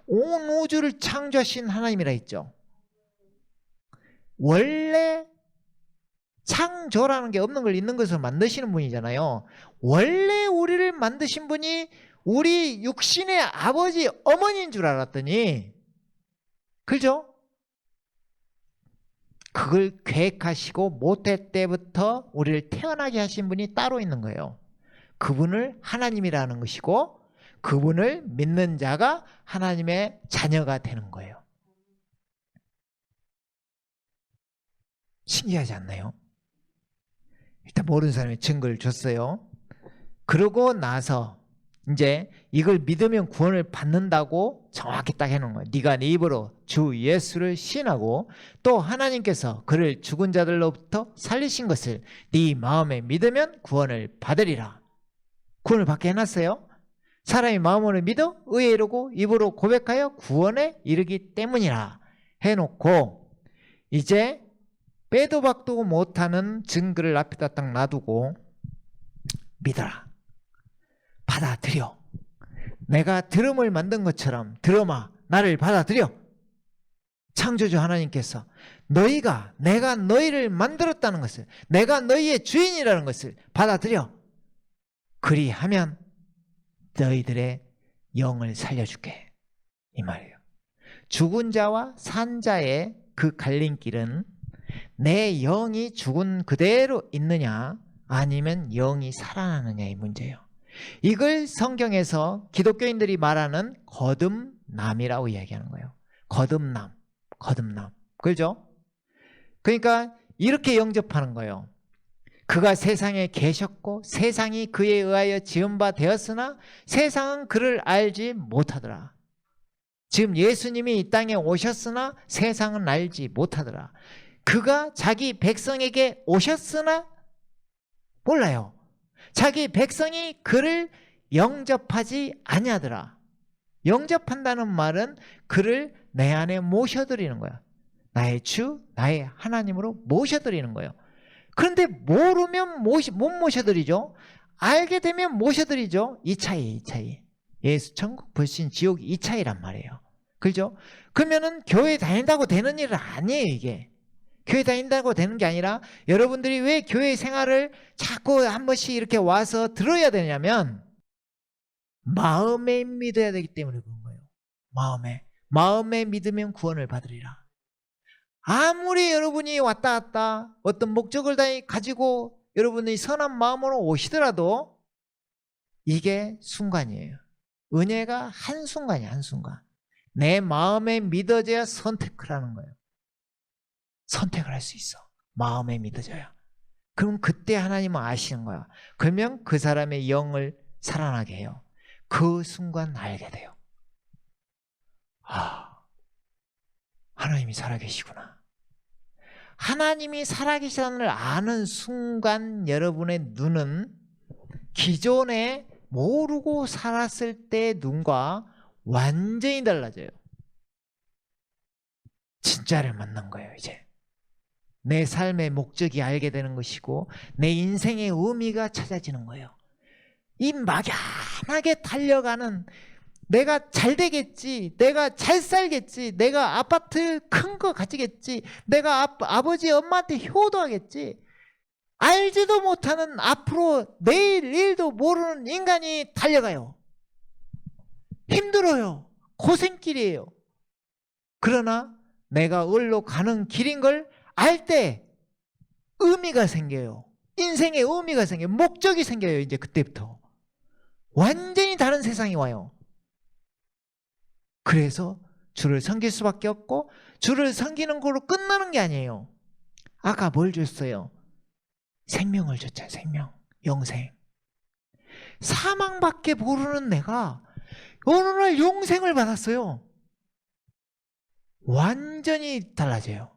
온 우주를 창조하신 하나님이라 했죠. 원래 창조라는 게 없는 걸 있는 것으로 만드시는 분이잖아요. 원래 우리를 만드신 분이 우리 육신의 아버지, 어머니인 줄 알았더니, 그죠? 그걸 계획하시고 모태 때부터 우리를 태어나게 하신 분이 따로 있는 거예요. 그분을 하나님이라는 것이고 그분을 믿는 자가 하나님의 자녀가 되는 거예요. 신기하지 않나요? 일단 모르는 사람이 증거를 줬어요. 그러고 나서 이제 이걸 믿으면 구원을 받는다고 정확히 딱 해놓은 거예요. 네가 네 입으로 주 예수를 시인하고 또 하나님께서 그를 죽은 자들로부터 살리신 것을 네 마음에 믿으면 구원을 받으리라. 구원을 받게 해놨어요. 사람이 마음으로 믿어 의에 이르고 입으로 고백하여 구원에 이르기 때문이라 해놓고, 이제 빼도 박도 못하는 증거를 앞에다 딱 놔두고 믿어라, 받아들여. 내가 드럼을 만든 것처럼 드럼아 나를 받아들여. 창조주 하나님께서 내가 너희를 만들었다는 것을, 내가 너희의 주인이라는 것을 받아들여. 그리하면 너희들의 영을 살려줄게, 이 말이에요. 죽은 자와 산 자의 그 갈림길은 내 영이 죽은 그대로 있느냐 아니면 영이 살아나느냐의 문제예요. 이걸 성경에서 기독교인들이 말하는 거듭남이라고 이야기하는 거예요. 거듭남. 그죠? 그러니까 이렇게 영접하는 거예요. 그가 세상에 계셨고 세상이 그에 의하여 지은 바 되었으나 세상은 그를 알지 못하더라. 지금 예수님이 이 땅에 오셨으나 세상은 알지 못하더라. 그가 자기 백성에게 오셨으나 몰라요. 자기 백성이 그를 영접하지 아니하더라. 영접한다는 말은 그를 내 안에 모셔드리는 거야. 나의 주, 나의 하나님으로 모셔드리는 거예요. 그런데 모르면 못 모셔드리죠. 알게 되면 모셔드리죠. 이 차이. 예수 천국, 불신 지옥, 이 차이란 말이에요. 그죠? 그러면은 교회 다닌다고 되는 일은 아니에요, 이게. 교회 다닌다고 되는 게 아니라 여러분들이 왜 교회 생활을 자꾸 한 번씩 이렇게 와서 들어야 되냐면 마음에 믿어야 되기 때문에 그런 거예요. 마음에 믿으면 구원을 받으리라. 아무리 여러분이 왔다 갔다 어떤 목적을 다 가지고 여러분이 선한 마음으로 오시더라도 이게 순간이에요. 은혜가 한순간이야, 한순간. 내 마음에 믿어져야 선택을 하는 거예요. 선택을 할 수 있어. 마음에 믿어져야. 그럼 그때 하나님은 아시는 거야. 그러면 그 사람의 영을 살아나게 해요. 그 순간 알게 돼요. 아, 하나님이 살아계시구나. 하나님이 살아계시다는 걸 아는 순간 여러분의 눈은 기존에 모르고 살았을 때의 눈과 완전히 달라져요. 진짜를 만난 거예요, 이제. 내 삶의 목적이 알게 되는 것이고 내 인생의 의미가 찾아지는 거예요. 이 막연하게 달려가는, 내가 잘 되겠지, 내가 잘 살겠지, 내가 아파트 큰 거 가지겠지, 내가 아버지 엄마한테 효도하겠지, 알지도 못하는 앞으로 내일 일도 모르는 인간이 달려가요. 힘들어요. 고생길이에요. 그러나 내가 어디로 가는 길인 걸 알 때 의미가 생겨요. 인생에 의미가 생겨요. 목적이 생겨요. 이제 그때부터 완전히 다른 세상이 와요. 그래서 주를 섬길 수밖에 없고, 주를 섬기는 거로 끝나는 게 아니에요. 아까 뭘 줬어요? 생명을 줬잖아요. 생명, 영생. 사망밖에 모르는 내가 어느 날 영생을 받았어요. 완전히 달라져요.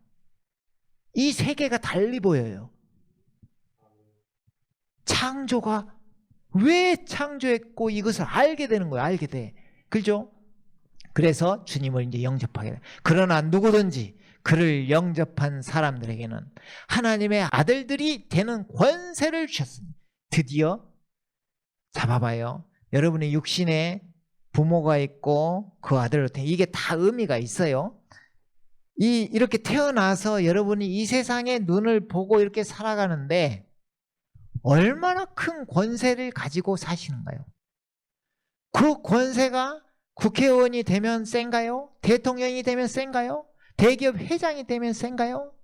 이 세계가 달리 보여요. 창조가 왜 창조했고 이것을 알게 되는 거예요. 알게 돼. 그죠? 그래서 주님을 이제 영접하게 돼. 그러나 누구든지 그를 영접한 사람들에게는 하나님의 아들들이 되는 권세를 주셨습니다. 드디어 잡아봐요. 여러분의 육신에 부모가 있고 그 아들을 이게 다 의미가 있어요. 이렇게 태어나서 여러분이 이 세상의 눈을 보고 이렇게 살아가는데 얼마나 큰 권세를 가지고 사시는가요? 그 권세가 국회의원이 되면 센가요? 대통령이 되면 센가요? 대기업 회장이 되면 센가요?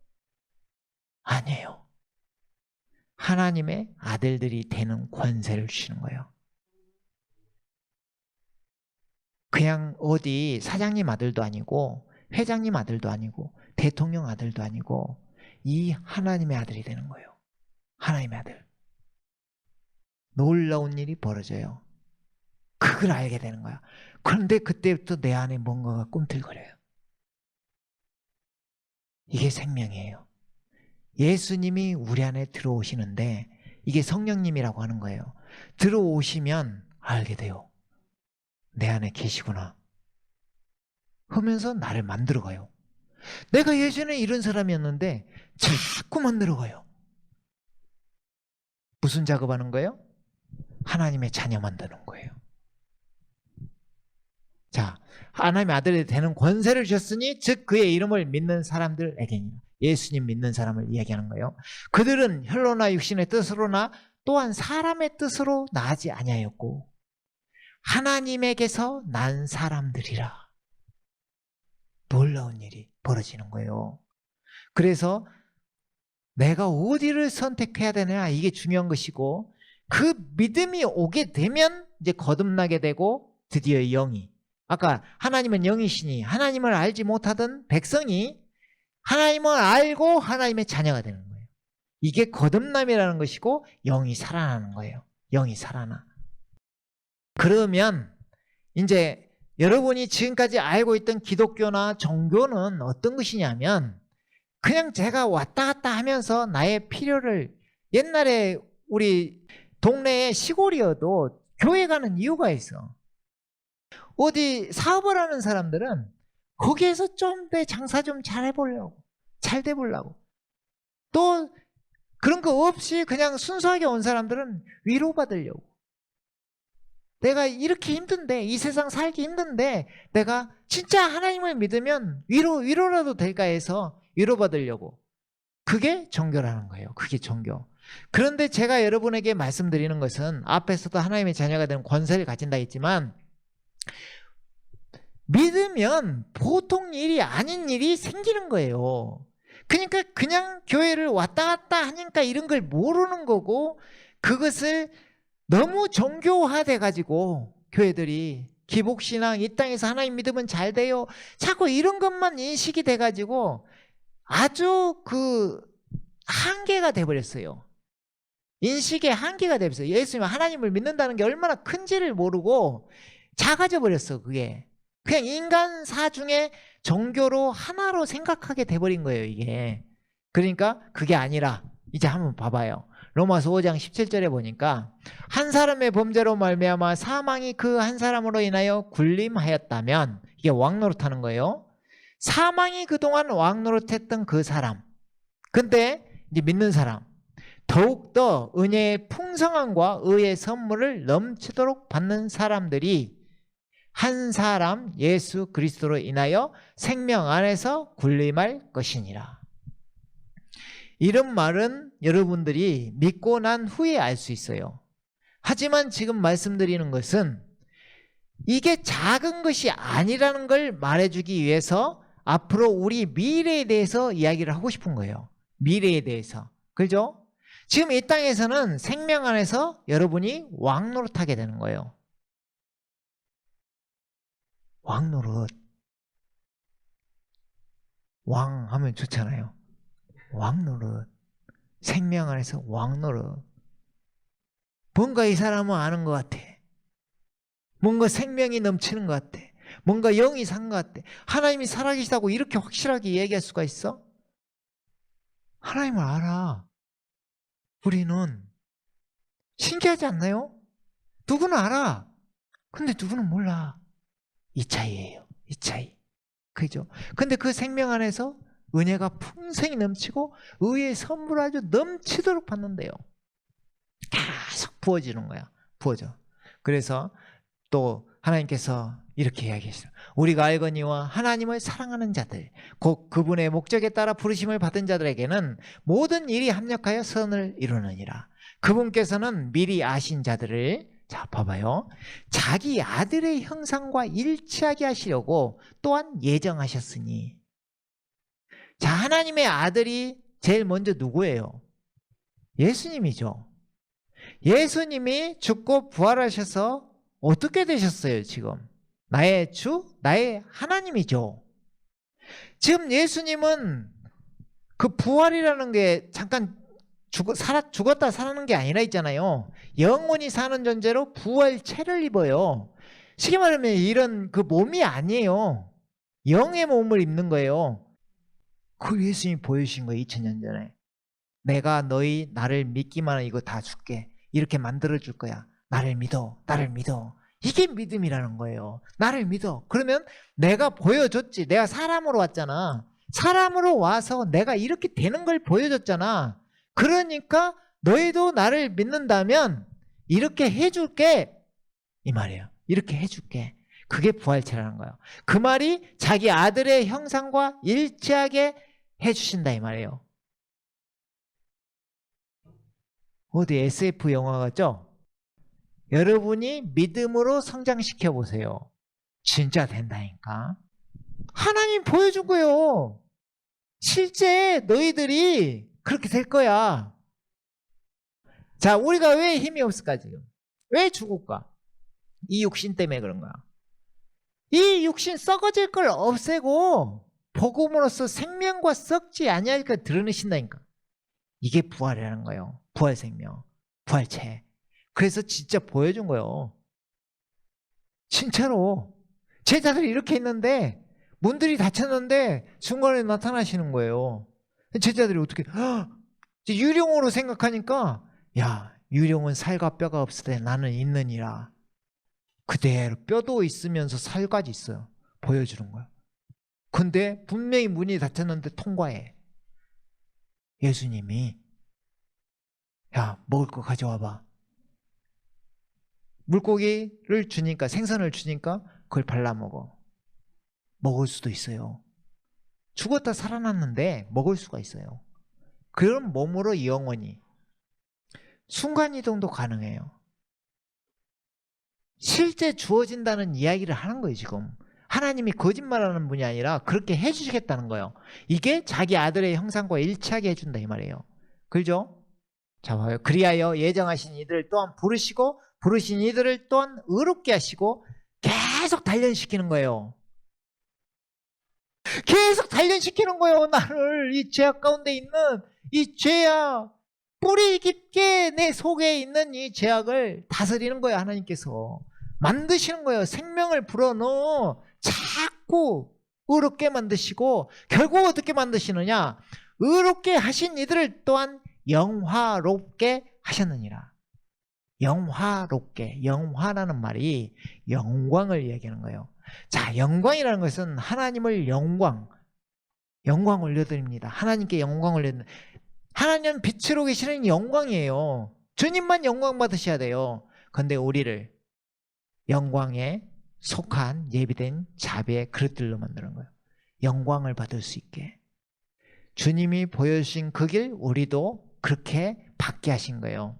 아니에요. 하나님의 아들들이 되는 권세를 주시는 거예요. 그냥 어디 사장님 아들도 아니고 회장님 아들도 아니고 대통령 아들도 아니고 이 하나님의 아들이 되는 거예요. 하나님의 아들. 놀라운 일이 벌어져요. 그걸 알게 되는 거야. 그런데 그때부터 내 안에 뭔가가 꿈틀거려요. 이게 생명이에요. 예수님이 우리 안에 들어오시는데 이게 성령님이라고 하는 거예요. 들어오시면 알게 돼요. 내 안에 계시구나 하면서 나를 만들어가요. 내가 예전에 이런 사람이었는데 자꾸 만들어가요. 무슨 작업하는 거예요? 하나님의 자녀 만드는 거예요. 자, 하나님의 아들이 되는 권세를 주셨으니 즉 그의 이름을 믿는 사람들에게니라. 예수님 믿는 사람을 이야기하는 거예요. 그들은 혈로나 육신의 뜻으로나 또한 사람의 뜻으로 나지 아니하였고 하나님에게서 난 사람들이라. 놀라운 일이 벌어지는 거예요. 그래서 내가 어디를 선택해야 되느냐, 이게 중요한 것이고, 그 믿음이 오게 되면 이제 거듭나게 되고 드디어 영이, 아까 하나님은 영이시니 하나님을 알지 못하던 백성이 하나님을 알고 하나님의 자녀가 되는 거예요. 이게 거듭남이라는 것이고 영이 살아나는 거예요. 영이 살아나. 그러면 이제 여러분이 지금까지 알고 있던 기독교나 종교는 어떤 것이냐면 그냥 제가 왔다 갔다 하면서 나의 필요를, 옛날에 우리 동네에 시골이어도 교회 가는 이유가 있어. 어디 사업을 하는 사람들은 거기에서 좀 더 장사 좀 잘 해보려고, 잘 돼보려고. 또 그런 거 없이 그냥 순수하게 온 사람들은 위로받으려고. 내가 이렇게 힘든데, 이 세상 살기 힘든데 내가 진짜 하나님을 믿으면 위로라도 될까 해서 위로받으려고. 그게 종교라는 거예요. 그게 종교. 그런데 제가 여러분에게 말씀드리는 것은 앞에서도 하나님의 자녀가 되는 권세를 가진다 했지만 믿으면 보통 일이 아닌 일이 생기는 거예요. 그러니까 그냥 교회를 왔다 갔다 하니까 이런 걸 모르는 거고, 그것을 너무 종교화돼 가지고 교회들이 기복신앙, 이 땅에서 하나님 믿으면 잘 돼요, 자꾸 이런 것만 인식이 돼 가지고 아주 그 한계가 돼 버렸어요. 인식의 한계가 돼 버렸어요. 예수님 하나님을 믿는다는 게 얼마나 큰지를 모르고 작아져 버렸어. 그게 그냥 인간사 중에 종교로 하나로 생각하게 돼 버린 거예요, 이게. 그러니까 그게 아니라 이제 한번 봐봐요. 로마서 5장 17절에 보니까 한 사람의 범죄로 말미암아 사망이 그 한 사람으로 인하여 군림하였다면, 이게 왕노릇하는 거예요. 사망이 그동안 왕노릇했던 그 사람, 근데 이제 믿는 사람, 더욱더 은혜의 풍성함과 의의 선물을 넘치도록 받는 사람들이 한 사람 예수 그리스도로 인하여 생명 안에서 군림할 것이니라. 이런 말은 여러분들이 믿고 난 후에 알 수 있어요. 하지만 지금 말씀드리는 것은 이게 작은 것이 아니라는 걸 말해주기 위해서 앞으로 우리 미래에 대해서 이야기를 하고 싶은 거예요. 미래에 대해서. 그죠? 지금 이 땅에서는 생명 안에서 여러분이 왕노릇하게 되는 거예요. 왕노릇. 왕 하면 좋잖아요. 왕노릇. 생명 안에서 왕노릇. 뭔가 이 사람은 아는 것 같아. 뭔가 생명이 넘치는 것 같아. 뭔가 영이 산 것 같아. 하나님이 살아계시다고 이렇게 확실하게 얘기할 수가 있어? 하나님을 알아. 우리는 신기하지 않나요? 누구는 알아. 근데 누구는 몰라. 이 차이예요. 이 차이. 그죠? 근데 그 생명 안에서 은혜가 풍성히 넘치고 의의 선물을 아주 넘치도록 받는데요. 계속 부어지는 거야. 부어져. 그래서 또 하나님께서 이렇게 이야기했어요. 우리가 알거니와 하나님을 사랑하는 자들, 곧 그분의 목적에 따라 부르심을 받은 자들에게는 모든 일이 합력하여 선을 이루느니라. 그분께서는 미리 아신 자들을, 자 봐봐요, 자기 아들의 형상과 일치하게 하시려고 또한 예정하셨으니. 자, 하나님의 아들이 제일 먼저 누구예요? 예수님이죠. 예수님이 죽고 부활하셔서 어떻게 되셨어요? 지금 나의 주, 나의 하나님이죠. 지금 예수님은 그 부활이라는 게 잠깐 죽었다 사는 게 아니라 있잖아요. 영원히 사는 존재로 부활체를 입어요. 쉽게 말하면 이런 그 몸이 아니에요. 영의 몸을 입는 거예요. 그걸 예수님이 보여주신 거예요. 2000년 전에. 내가 너희 나를 믿기만 하면 이거 다 줄게. 이렇게 만들어줄 거야. 나를 믿어. 나를 믿어. 이게 믿음이라는 거예요. 나를 믿어. 그러면 내가 보여줬지. 내가 사람으로 왔잖아. 사람으로 와서 내가 이렇게 되는 걸 보여줬잖아. 그러니까 너희도 나를 믿는다면 이렇게 해줄게. 이 말이에요. 이렇게 해줄게. 그게 부활체라는 거예요. 그 말이 자기 아들의 형상과 일치하게 해주신다 이 말이에요. 어디 SF 영화 같죠? 여러분이 믿음으로 성장시켜 보세요. 진짜 된다니까. 하나님 보여준 거예요. 실제 너희들이 그렇게 될 거야. 자, 우리가 왜 힘이 없을까 지금? 왜 죽을까? 이 육신 때문에 그런 거야. 이 육신 썩어질 걸 없애고 복음으로써 생명과 썩지 아니할 걸 드러내신다니까. 이게 부활이라는 거예요. 부활 생명, 부활체. 그래서 진짜 보여준 거예요. 진짜로. 제자들이 이렇게 있는데 문들이 닫혔는데 중간에 나타나시는 거예요. 제자들이 어떻게 유령으로 생각하니까, 야, 유령은 살과 뼈가 없으되 나는 있느니라. 그대로 뼈도 있으면서 살까지 있어요. 보여주는 거야. 근데 분명히 문이 닫혔는데 통과해. 예수님이, 야, 먹을 거 가져와봐. 물고기를 주니까, 생선을 주니까 그걸 발라먹어. 먹을 수도 있어요. 죽었다 살아났는데 먹을 수가 있어요. 그런 몸으로 영원히. 순간이동도 가능해요. 실제 주어진다는 이야기를 하는 거예요. 지금 하나님이 거짓말하는 분이 아니라 그렇게 해주시겠다는 거예요. 이게 자기 아들의 형상과 일치하게 해준다 이 말이에요. 그죠? 자, 봐요. 그리하여 예정하신 이들을 또한 부르시고 부르신 이들을 또한 의롭게 하시고 계속 단련시키는 거예요. 계속 단련시키는 거예요. 나를 이 죄악 가운데 있는 이 죄악, 뿌리 깊게 내 속에 있는 이 죄악을 다스리는 거예요. 하나님께서 만드시는 거예요. 생명을 불어넣어 자꾸 의롭게 만드시고, 결국 어떻게 만드시느냐? 의롭게 하신 이들을 또한 영화롭게 하셨느니라. 영화롭게. 영화라는 말이 영광을 이야기하는 거예요. 자, 영광이라는 것은 하나님을 영광 올려드립니다. 하나님께 영광 올려드립니다. 하나님은 빛으로 계시는 영광이에요. 주님만 영광 받으셔야 돼요. 그런데 우리를 영광에 속한 예비된 자비의 그릇들로 만드는 거예요. 영광을 받을 수 있게. 주님이 보여주신 그 길 우리도 그렇게 받게 하신 거예요.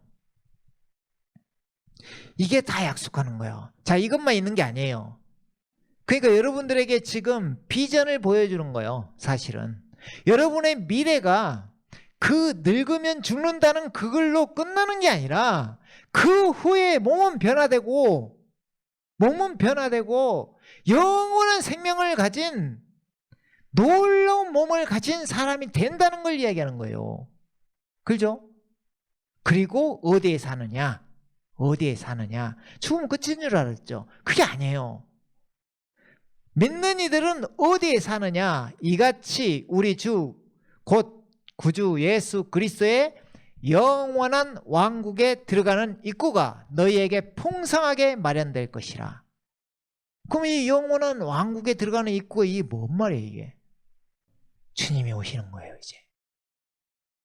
이게 다 약속하는 거예요. 자, 이것만 있는 게 아니에요. 그러니까 여러분들에게 지금 비전을 보여주는 거예요. 사실은 여러분의 미래가 그 늙으면 죽는다는 그걸로 끝나는 게 아니라 그 후에 몸은 변화되고 영원한 생명을 가진 놀라운 몸을 가진 사람이 된다는 걸 이야기하는 거예요. 그죠? 그리고 어디에 사느냐? 죽으면 끝인 줄 알았죠? 그게 아니에요. 믿는 이들은 어디에 사느냐? 이같이 우리 주 곧 구주 예수 그리스도의 영원한 왕국에 들어가는 입구가 너희에게 풍성하게 마련될 것이라. 그럼 이 영원한 왕국에 들어가는 입구가 이게 뭔 말이에요? 이게 주님이 오시는 거예요. 이제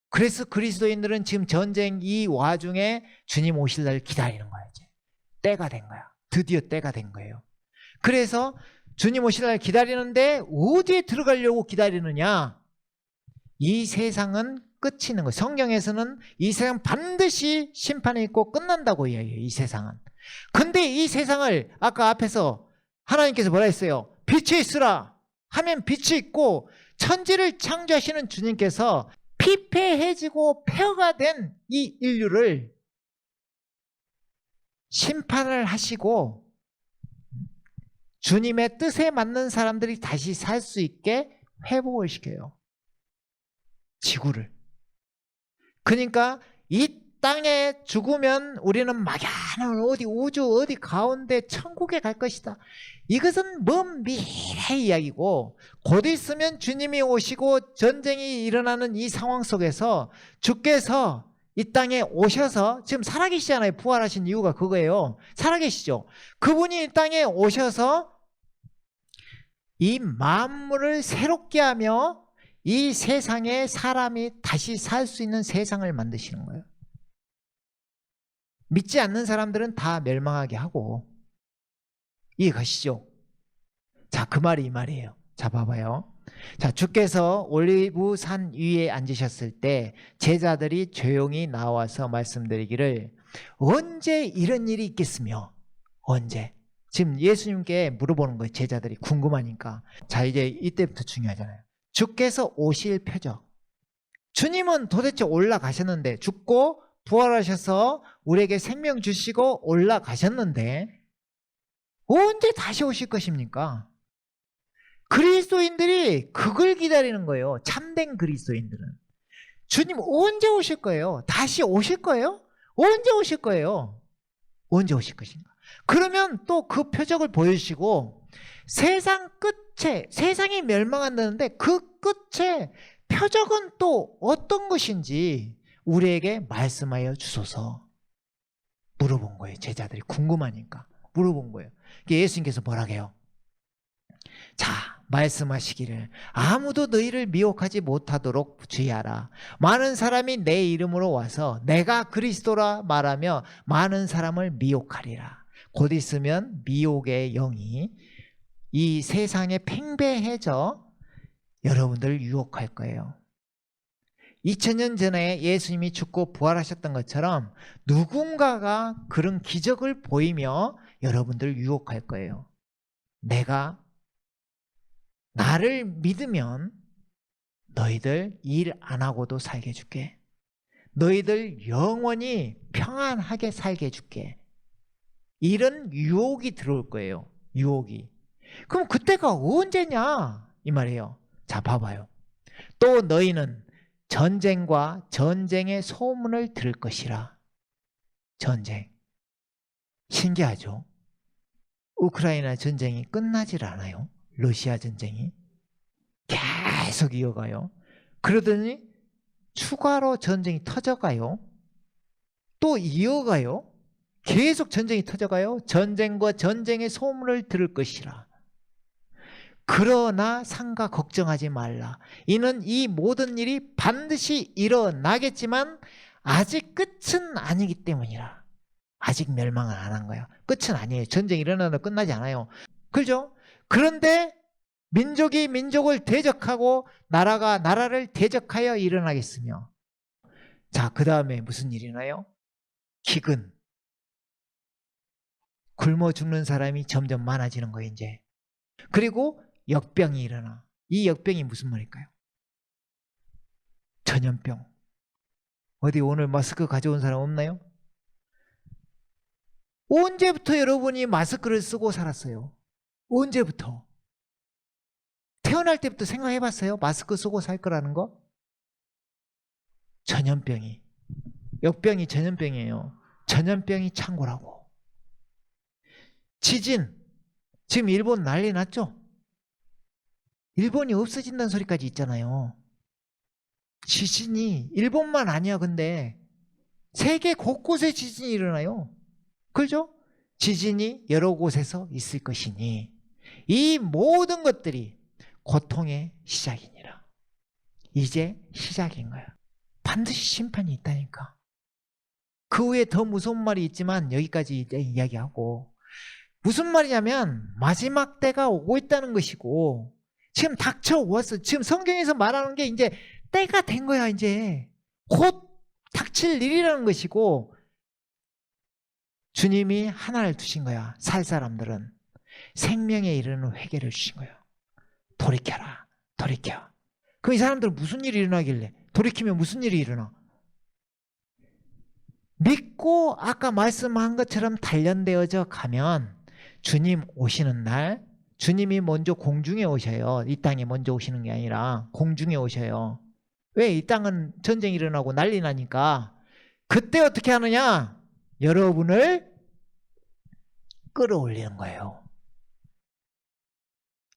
그래서 그리스도인들은 지금 전쟁 이 와중에 주님 오실 날 기다리는 거예요. 이제 때가 된 거야. 드디어 때가 된 거예요. 그래서 주님 오실 날 기다리는데 어디에 들어가려고 기다리느냐? 이 세상은 끝이 있는 거예요. 성경에서는 이 세상 반드시 심판이 있고 끝난다고 이야기해요. 이 세상은. 근데 이 세상을 아까 앞에서 하나님께서 뭐라 했어요? 빛이 있으라 하면 빛이 있고, 천지를 창조하시는 주님께서 피폐해지고 폐허가 된 이 인류를 심판을 하시고 주님의 뜻에 맞는 사람들이 다시 살 수 있게 회복을 시켜요. 지구를. 그러니까 이 땅에 죽으면 우리는 막연한 어디 우주 어디 가운데 천국에 갈 것이다. 이것은 먼 미래의 이야기고, 곧 있으면 주님이 오시고 전쟁이 일어나는 이 상황 속에서 주께서 이 땅에 오셔서, 지금 살아계시잖아요. 부활하신 이유가 그거예요. 살아계시죠. 그분이 이 땅에 오셔서 이 만물을 새롭게 하며 이 세상에 사람이 다시 살 수 있는 세상을 만드시는 거예요. 믿지 않는 사람들은 다 멸망하게 하고. 이해가시죠? 자, 그 말이 이 말이에요. 자, 봐봐요. 자, 주께서 올리브산 위에 앉으셨을 때 제자들이 조용히 나와서 말씀드리기를, 언제 이런 일이 있겠으며? 언제? 지금 예수님께 물어보는 거예요. 제자들이 궁금하니까. 자, 이제 이때부터 중요하잖아요. 주께서 오실 표적. 주님은 도대체 올라가셨는데, 죽고 부활하셔서 우리에게 생명 주시고 올라가셨는데 언제 다시 오실 것입니까? 그리스도인들이 그걸 기다리는 거예요. 참된 그리스도인들은. 주님 언제 오실 거예요? 다시 오실 거예요? 언제 오실 거예요? 언제 오실 것인가? 그러면 또 그 표적을 보여주시고, 세상 끝에, 세상이 멸망한다는데 그 끝에 표적은 또 어떤 것인지 우리에게 말씀하여 주소서. 물어본 거예요. 제자들이 궁금하니까 물어본 거예요. 예수님께서 뭐라고 해요? 자, 말씀하시기를, 아무도 너희를 미혹하지 못하도록 주의하라. 많은 사람이 내 이름으로 와서 내가 그리스도라 말하며 많은 사람을 미혹하리라. 곧 있으면 미혹의 영이 이 세상에 팽배해져 여러분들을 유혹할 거예요. 2000년 전에 예수님이 죽고 부활하셨던 것처럼 누군가가 그런 기적을 보이며 여러분들을 유혹할 거예요. 나를 믿으면 너희들 일 안 하고도 살게 해줄게. 너희들 영원히 평안하게 살게 해줄게. 이런 유혹이 들어올 거예요. 유혹이. 그럼 그때가 언제냐? 이 말이에요. 자, 봐봐요. 또 너희는 전쟁과 전쟁의 소문을 들을 것이라. 전쟁. 신기하죠? 우크라이나 전쟁이 끝나질 않아요. 러시아 전쟁이 계속 이어가요. 그러더니 추가로 전쟁이 터져가요. 또 이어가요. 계속 전쟁이 터져가요. 전쟁과 전쟁의 소문을 들을 것이라. 그러나 상가 걱정하지 말라. 이는 이 모든 일이 반드시 일어나겠지만 아직 끝은 아니기 때문이라. 아직 멸망은 안 한 거예요. 끝은 아니에요. 전쟁이 일어나도 끝나지 않아요. 그죠? 그런데 민족이 민족을 대적하고 나라가 나라를 대적하여 일어나겠으며. 자, 그 다음에 무슨 일이 나요? 기근. 굶어 죽는 사람이 점점 많아지는 거예요, 이제. 그리고 역병이 일어나. 이 역병이 무슨 말일까요? 전염병. 어디 오늘 마스크 가져온 사람 없나요? 언제부터 여러분이 마스크를 쓰고 살았어요? 언제부터? 태어날 때부터 생각해 봤어요? 마스크 쓰고 살 거라는 거? 전염병이. 역병이 전염병이에요. 전염병이 창궐하고. 지진. 지금 일본 난리 났죠? 일본이 없어진다는 소리까지 있잖아요. 지진이 일본만 아니야. 근데 세계 곳곳에 지진이 일어나요. 그죠? 지진이 여러 곳에서 있을 것이니 이 모든 것들이 고통의 시작이니라. 이제 시작인 거야. 반드시 심판이 있다니까. 그 후에 더 무서운 말이 있지만 여기까지 이제 이야기하고, 무슨 말이냐면 마지막 때가 오고 있다는 것이고, 지금 닥쳐왔어. 지금 성경에서 말하는 게 이제 때가 된 거야. 이제 곧 닥칠 일이라는 것이고, 주님이 하나를 두신 거야. 살 사람들은 생명에 이르는 회개를 주신 거야. 돌이켜라. 돌이켜. 그럼 이 사람들은 무슨 일이 일어나길래? 돌이키면 무슨 일이 일어나? 믿고 아까 말씀한 것처럼 단련되어져 가면 주님 오시는 날, 주님이 먼저 공중에 오셔요. 이 땅에 먼저 오시는 게 아니라 공중에 오셔요. 왜? 이 땅은 전쟁이 일어나고 난리 나니까. 그때 어떻게 하느냐? 여러분을 끌어올리는 거예요.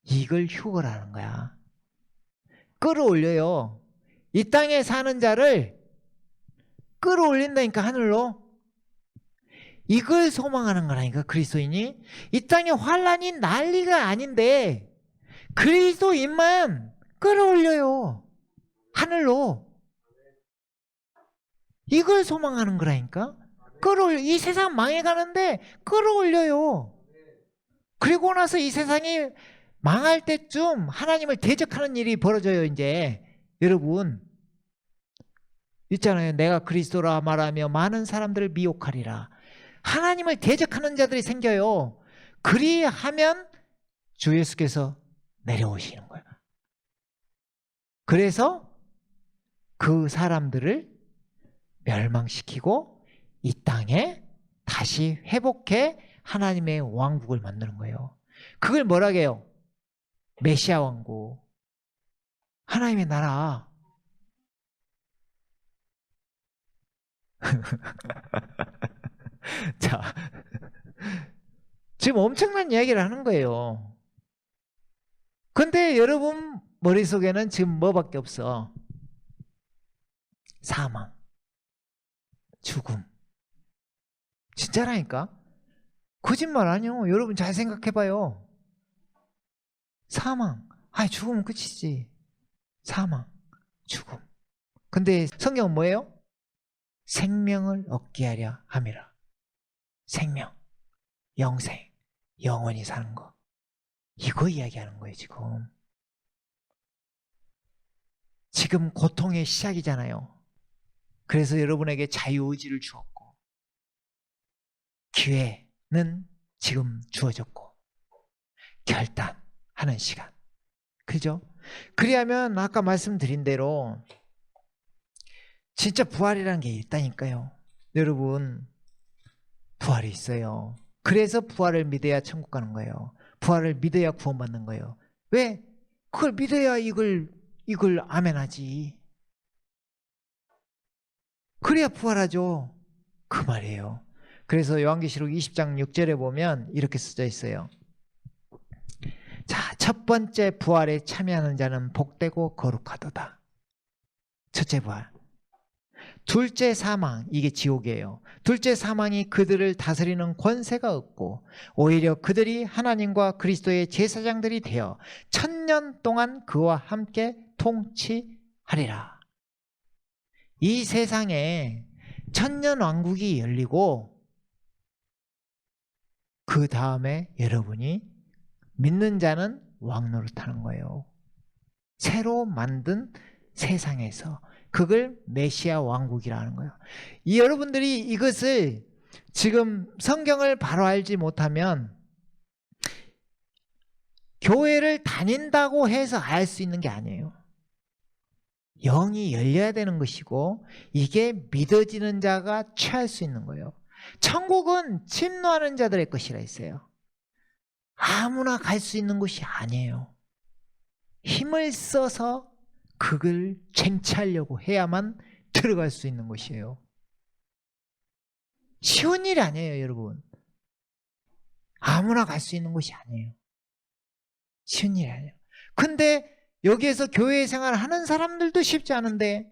이걸 휴거라는 거야. 끌어올려요. 이 땅에 사는 자를 끌어올린다니까, 하늘로. 이걸 소망하는 거라니까, 그리스도인이. 이 땅에 환란이 난리가 아닌데 그리스도인만 끌어올려요. 하늘로. 이걸 소망하는 거라니까. 이 세상 망해가는데 끌어올려요. 그리고 나서 이 세상이 망할 때쯤 하나님을 대적하는 일이 벌어져요. 이제 여러분 있잖아요. 내가 그리스도라 말하며 많은 사람들을 미혹하리라. 하나님을 대적하는 자들이 생겨요. 그리하면 주 예수께서 내려오시는 거예요. 그래서 그 사람들을 멸망시키고 이 땅에 다시 회복해 하나님의 왕국을 만드는 거예요. 그걸 뭐라고 해요? 메시아 왕국. 하나님의 나라. 자, 지금 엄청난 이야기를 하는 거예요. 근데 여러분 머릿속에는 지금 뭐밖에 없어? 사망, 죽음. 진짜라니까? 거짓말 아니요. 여러분 잘 생각해봐요. 사망. 죽으면 끝이지. 사망, 죽음. 근데 성경은 뭐예요? 생명을 얻게 하려 함이라. 생명, 영생, 영원히 사는 거. 이거 이야기하는 거예요, 지금. 지금 고통의 시작이잖아요. 그래서 여러분에게 자유의지를 주었고, 기회는 지금 주어졌고, 결단하는 시간. 그죠? 그리하면 아까 말씀드린 대로 진짜 부활이라는 게 있다니까요. 여러분, 부활이 있어요. 그래서 부활을 믿어야 천국 가는 거예요. 부활을 믿어야 구원받는 거예요. 왜? 그걸 믿어야 이걸 아멘하지. 그래야 부활하죠. 그 말이에요. 그래서 요한계시록 20장 6절에 보면 이렇게 써져 있어요. 자, 첫 번째 부활에 참여하는 자는 복되고 거룩하도다. 첫째 부활. 둘째 사망, 이게 지옥이에요. 둘째 사망이 그들을 다스리는 권세가 없고 오히려 그들이 하나님과 그리스도의 제사장들이 되어 1000년 동안 그와 함께 통치하리라. 이 세상에 1000년 왕국이 열리고 그 다음에 여러분이 믿는 자는 왕노릇하는 거예요. 새로 만든 세상에서. 그걸 메시아 왕국이라는 거예요. 이 여러분들이 이것을 지금 성경을 바로 알지 못하면 교회를 다닌다고 해서 알 수 있는 게 아니에요. 영이 열려야 되는 것이고 이게 믿어지는 자가 취할 수 있는 거예요. 천국은 침노하는 자들의 것이라 했어요. 아무나 갈 수 있는 곳이 아니에요. 힘을 써서 그걸 쟁취하려고 해야만 들어갈 수 있는 곳이에요. 쉬운 일이 아니에요, 여러분. 아무나 갈 수 있는 곳이 아니에요. 쉬운 일이 아니에요. 근데 여기에서 교회 생활을 하는 사람들도 쉽지 않은데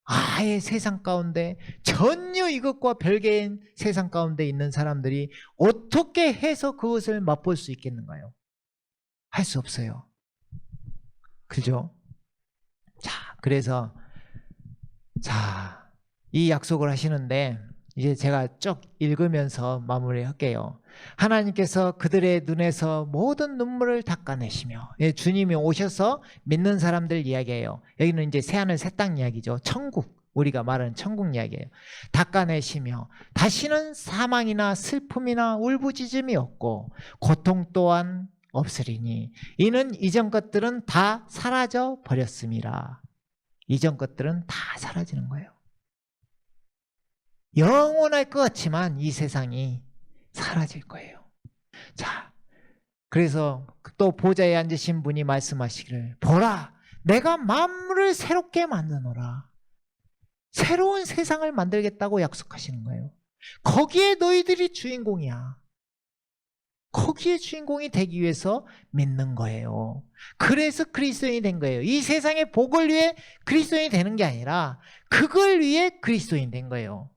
아예 세상 가운데 전혀 이것과 별개인 세상 가운데 있는 사람들이 어떻게 해서 그것을 맛볼 수 있겠는가요? 할 수 없어요. 그죠? 자, 그래서 이 약속을 하시는데 이제 제가 쭉 읽으면서 마무리할게요. 하나님께서 그들의 눈에서 모든 눈물을 닦아내시며, 주님이 오셔서 믿는 사람들 이야기예요. 여기는 이제 새하늘 새 땅 이야기죠. 천국, 우리가 말하는 천국 이야기예요. 닦아내시며 다시는 사망이나 슬픔이나 울부짖음이 없고 고통 또한 없으리니 이는 이전 것들은 다 사라져 버렸습니다. 이전 것들은 다 사라지는 거예요. 영원할 것 같지만 이 세상이 사라질 거예요. 자, 그래서 또 보좌에 앉으신 분이 말씀하시기를 보라, 내가 만물을 새롭게 만드노라. 새로운 세상을 만들겠다고 약속하시는 거예요. 거기에 너희들이 주인공이야. 거기에 주인공이 되기 위해서 믿는 거예요. 그래서 그리스도인이 된 거예요. 이 세상의 복을 위해 그리스도인이 되는 게 아니라 그걸 위해 그리스도인이 된 거예요.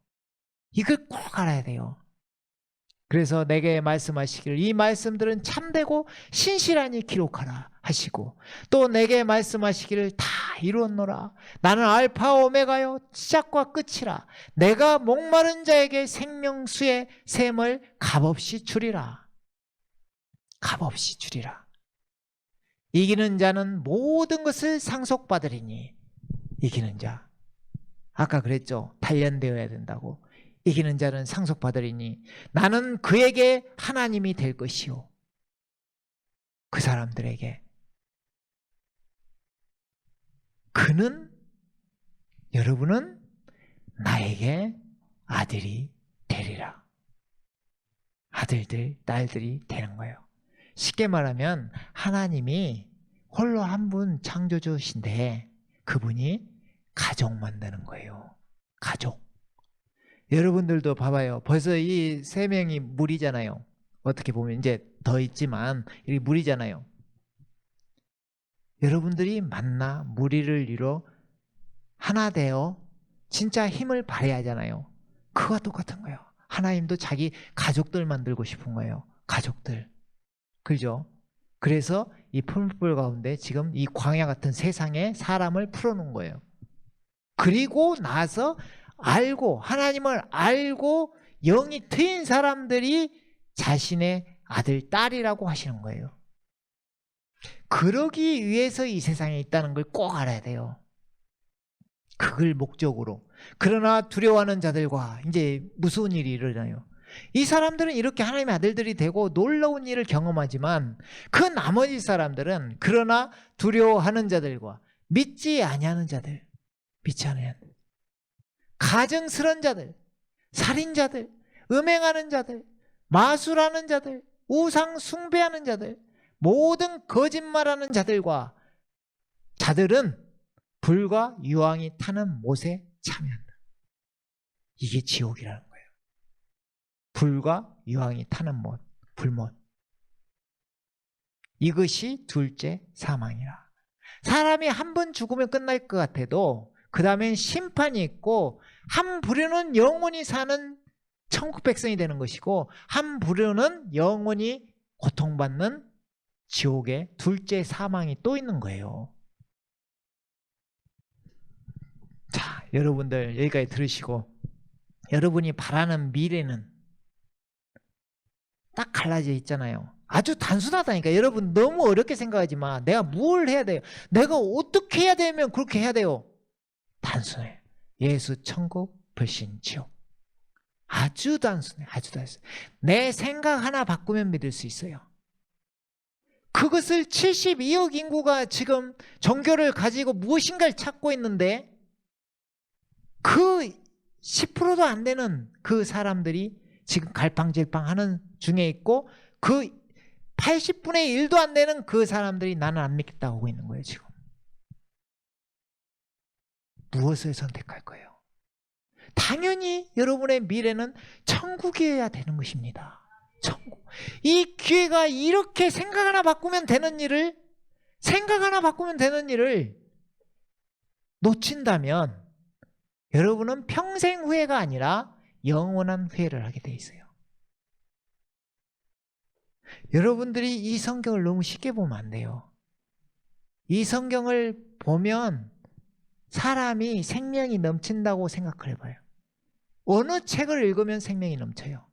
이걸 꼭 알아야 돼요. 그래서 내게 말씀하시기를 이 말씀들은 참되고 신실하니 기록하라 하시고 또 내게 말씀하시기를 다 이루었노라. 나는 알파 오메가요 시작과 끝이라. 내가 목마른 자에게 생명수의 샘을 값없이 주리라. 값없이 주리라. 이기는 자는 모든 것을 상속받으리니. 이기는 자, 아까 그랬죠. 단련되어야 된다고. 이기는 자는 상속받으리니 나는 그에게 하나님이 될 것이요, 그 사람들에게 그는, 여러분은 나에게 아들이 되리라. 아들들, 딸들이 되는 거예요. 쉽게 말하면 하나님이 홀로 한 분 창조주신데 그분이 가족 만드는 거예요. 가족. 여러분들도 봐봐요. 벌써 이 3명이 물이잖아요. 어떻게 보면 이제 더 있지만 이 물이잖아요. 여러분들이 만나 무리를 이뤄 하나 되어 진짜 힘을 발휘해야 하잖아요. 그와 똑같은 거예요. 하나님도 자기 가족들 만들고 싶은 거예요. 가족들. 그죠? 그래서 이 풀불 가운데 지금 이 광야 같은 세상에 사람을 풀어놓은 거예요. 그리고 나서 알고, 하나님을 알고 영이 트인 사람들이 자신의 아들, 딸이라고 하시는 거예요. 그러기 위해서 이 세상에 있다는 걸 꼭 알아야 돼요. 그걸 목적으로. 그러나 두려워하는 자들과 이제 무서운 일이 일어나요. 이 사람들은 이렇게 하나님의 아들들이 되고 놀라운 일을 경험하지만 그 나머지 사람들은 그러나 두려워하는 자들과 믿지 아니하는 자들, 믿지 않는 가증스러운 자들, 살인자들, 음행하는 자들, 마술하는 자들, 우상 숭배하는 자들, 모든 거짓말하는 자들은 불과 유황이 타는 못에 참여한다. 이게 지옥이라는 거예요. 불과 유황이 타는 못, 불못. 이것이 둘째 사망이라. 사람이 한 번 죽으면 끝날 것 같아도 그 다음엔 심판이 있고, 한 부류는 영원히 사는 천국 백성이 되는 것이고, 한 부류는 영원히 고통받는 지옥의 둘째 사망이 또 있는 거예요. 자, 여러분들 여기까지 들으시고, 여러분이 바라는 미래는 딱 갈라져 있잖아요. 아주 단순하다니까. 여러분 너무 어렵게 생각하지 마. 내가 뭘 해야 돼요? 내가 어떻게 해야 되면 그렇게 해야 돼요? 단순해. 예수, 천국, 불신, 지옥. 아주 단순해. 아주 단순해. 내 생각 하나 바꾸면 믿을 수 있어요. 그것을 72억 인구가 지금 종교를 가지고 무엇인가를 찾고 있는데, 그 10%도 안 되는 그 사람들이 지금 갈팡질팡하는 중에 있고, 그 80분의 1도 안 되는 그 사람들이 나는 안 믿겠다고 하고 있는 거예요. 지금 무엇을 선택할 거예요? 당연히 여러분의 미래는 천국이어야 되는 것입니다. 천국. 이 기회가 이렇게 생각 하나 바꾸면 되는 일을 놓친다면 여러분은 평생 후회가 아니라 영원한 후회를 하게 돼 있어요. 여러분들이 이 성경을 너무 쉽게 보면 안 돼요. 이 성경을 보면 사람이 생명이 넘친다고 생각을 해봐요. 어느 책을 읽으면 생명이 넘쳐요?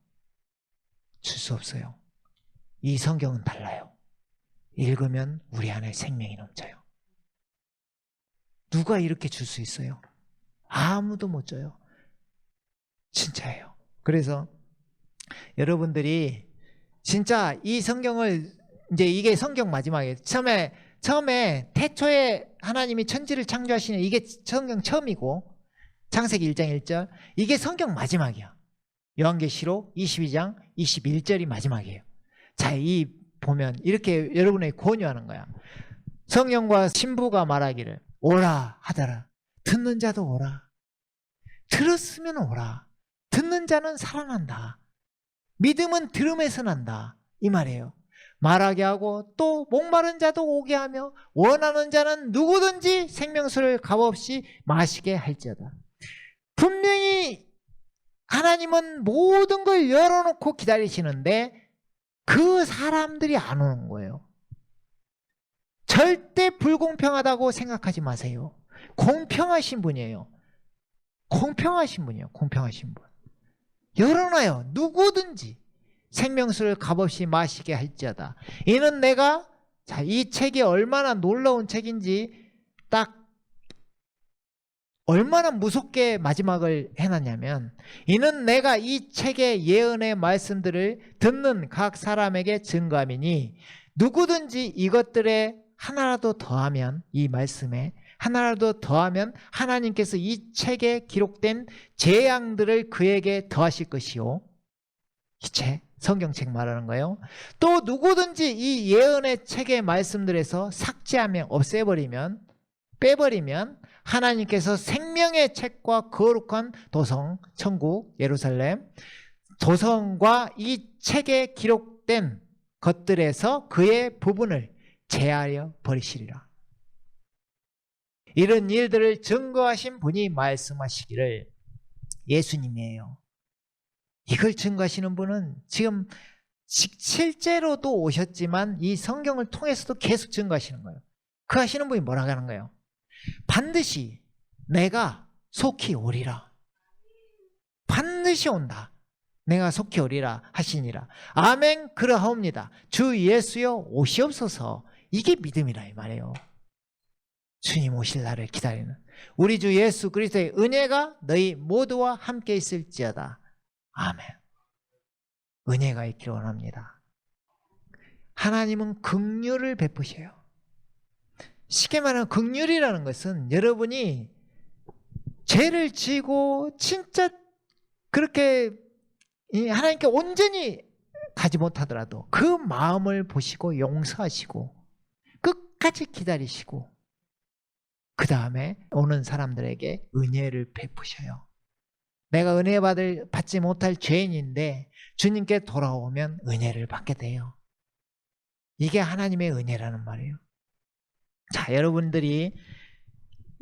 줄 수 없어요. 이 성경은 달라요. 읽으면 우리 안에 생명이 넘쳐요. 누가 이렇게 줄 수 있어요? 아무도 못 줘요. 진짜예요. 그래서 여러분들이 진짜 이 성경을, 이제 이게 성경 마지막이에요. 처음에 태초에 하나님이 천지를 창조하시는, 이게 성경 처음이고, 창세기 1장 1절, 이게 성경 마지막이야. 요한계시록 22장 21절이 마지막이에요. 자, 이 보면 이렇게 여러분에게 권유하는 거야. 성령과 신부가 말하기를 오라 하더라. 듣는 자도 오라. 들었으면 오라. 듣는 자는 살아난다. 믿음은 들음에서 난다. 이 말이에요. 말하게 하고 또 목마른 자도 오게 하며 원하는 자는 누구든지 생명수를 값없이 마시게 할지어다. 분명히 하나님은 모든 걸 열어놓고 기다리시는데 그 사람들이 안 오는 거예요. 절대 불공평하다고 생각하지 마세요. 공평하신 분이에요. 공평하신 분이에요. 공평하신 분. 열어놔요. 누구든지 생명수를 값없이 마시게 할지어다. 이는 내가, 자, 이 책이 얼마나 놀라운 책인지 딱 얼마나 무섭게 마지막을 해놨냐면, 이는 내가 이 책의 예언의 말씀들을 듣는 각 사람에게 증거함이니 누구든지 이것들에 하나라도 더하면, 이 말씀에 하나라도 더하면 하나님께서 이 책에 기록된 재앙들을 그에게 더하실 것이요. 이 책, 성경책 말하는 거예요. 또 누구든지 이 예언의 책의 말씀들에서 삭제하며 없애버리면, 빼버리면 하나님께서 생명의 책과 거룩한 도성, 천국, 예루살렘, 도성과 이 책에 기록된 것들에서 그의 부분을 제하여 버리시리라. 이런 일들을 증거하신 분이 말씀하시기를 예수님이에요. 이걸 증거하시는 분은 지금 실제로도 오셨지만 이 성경을 통해서도 계속 증거하시는 거예요. 그 하시는 분이 뭐라고 하는 거예요? 반드시 내가 속히 오리라. 반드시 온다. 내가 속히 오리라 하시니라. 아멘 그러하옵니다. 주 예수여 오시옵소서. 이게 믿음이라 이 말이에요. 주님 오실 날을 기다리는 우리 주 예수 그리스도의 은혜가 너희 모두와 함께 있을지어다. 아멘. 은혜가 있기를 원합니다. 하나님은 긍휼을 베푸셔요. 쉽게 말하면 긍휼이라는 것은 여러분이 죄를 지고 진짜 그렇게 하나님께 온전히 가지 못하더라도 그 마음을 보시고 용서하시고 끝까지 기다리시고 그 다음에 오는 사람들에게 은혜를 베푸셔요. 내가 은혜 받지 못할 죄인인데 주님께 돌아오면 은혜를 받게 돼요. 이게 하나님의 은혜라는 말이에요. 자, 여러분들이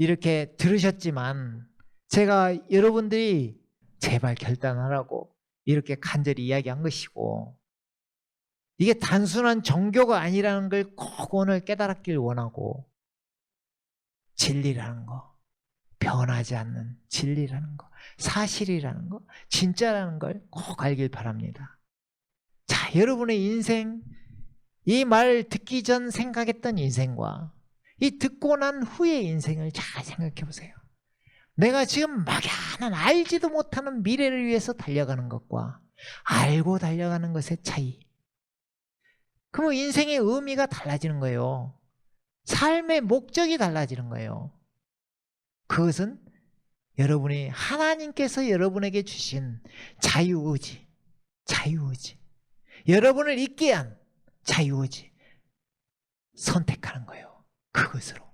이렇게 들으셨지만 제가 여러분들이 제발 결단하라고 이렇게 간절히 이야기한 것이고, 이게 단순한 종교가 아니라는 걸 꼭 오늘 깨달았길 원하고, 진리라는 거, 변하지 않는 진리라는 거, 사실이라는 거, 진짜라는 걸 꼭 알길 바랍니다. 자, 여러분의 인생, 이 말 듣기 전 생각했던 인생과 이 듣고 난 후의 인생을 잘 생각해 보세요. 내가 지금 막연한 알지도 못하는 미래를 위해서 달려가는 것과 알고 달려가는 것의 차이. 그러면 인생의 의미가 달라지는 거예요. 삶의 목적이 달라지는 거예요. 그것은 여러분이 하나님께서 여러분에게 주신 자유의지, 여러분을 있게 한 자유의지, 선택하는 거예요. 그것으로.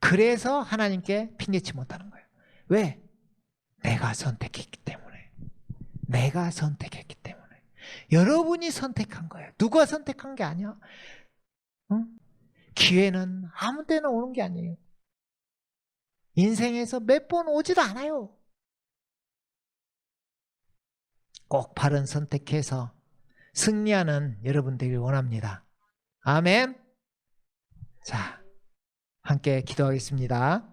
그래서 하나님께 핑계치 못하는 거예요. 왜? 내가 선택했기 때문에. 여러분이 선택한 거예요. 누가 선택한 게 아니야. 응? 기회는 아무 때나 오는 게 아니에요. 인생에서 몇 번 오지도 않아요. 꼭 바른 선택해서 승리하는 여러분 되길 원합니다. 아멘. 자, 함께 기도하겠습니다.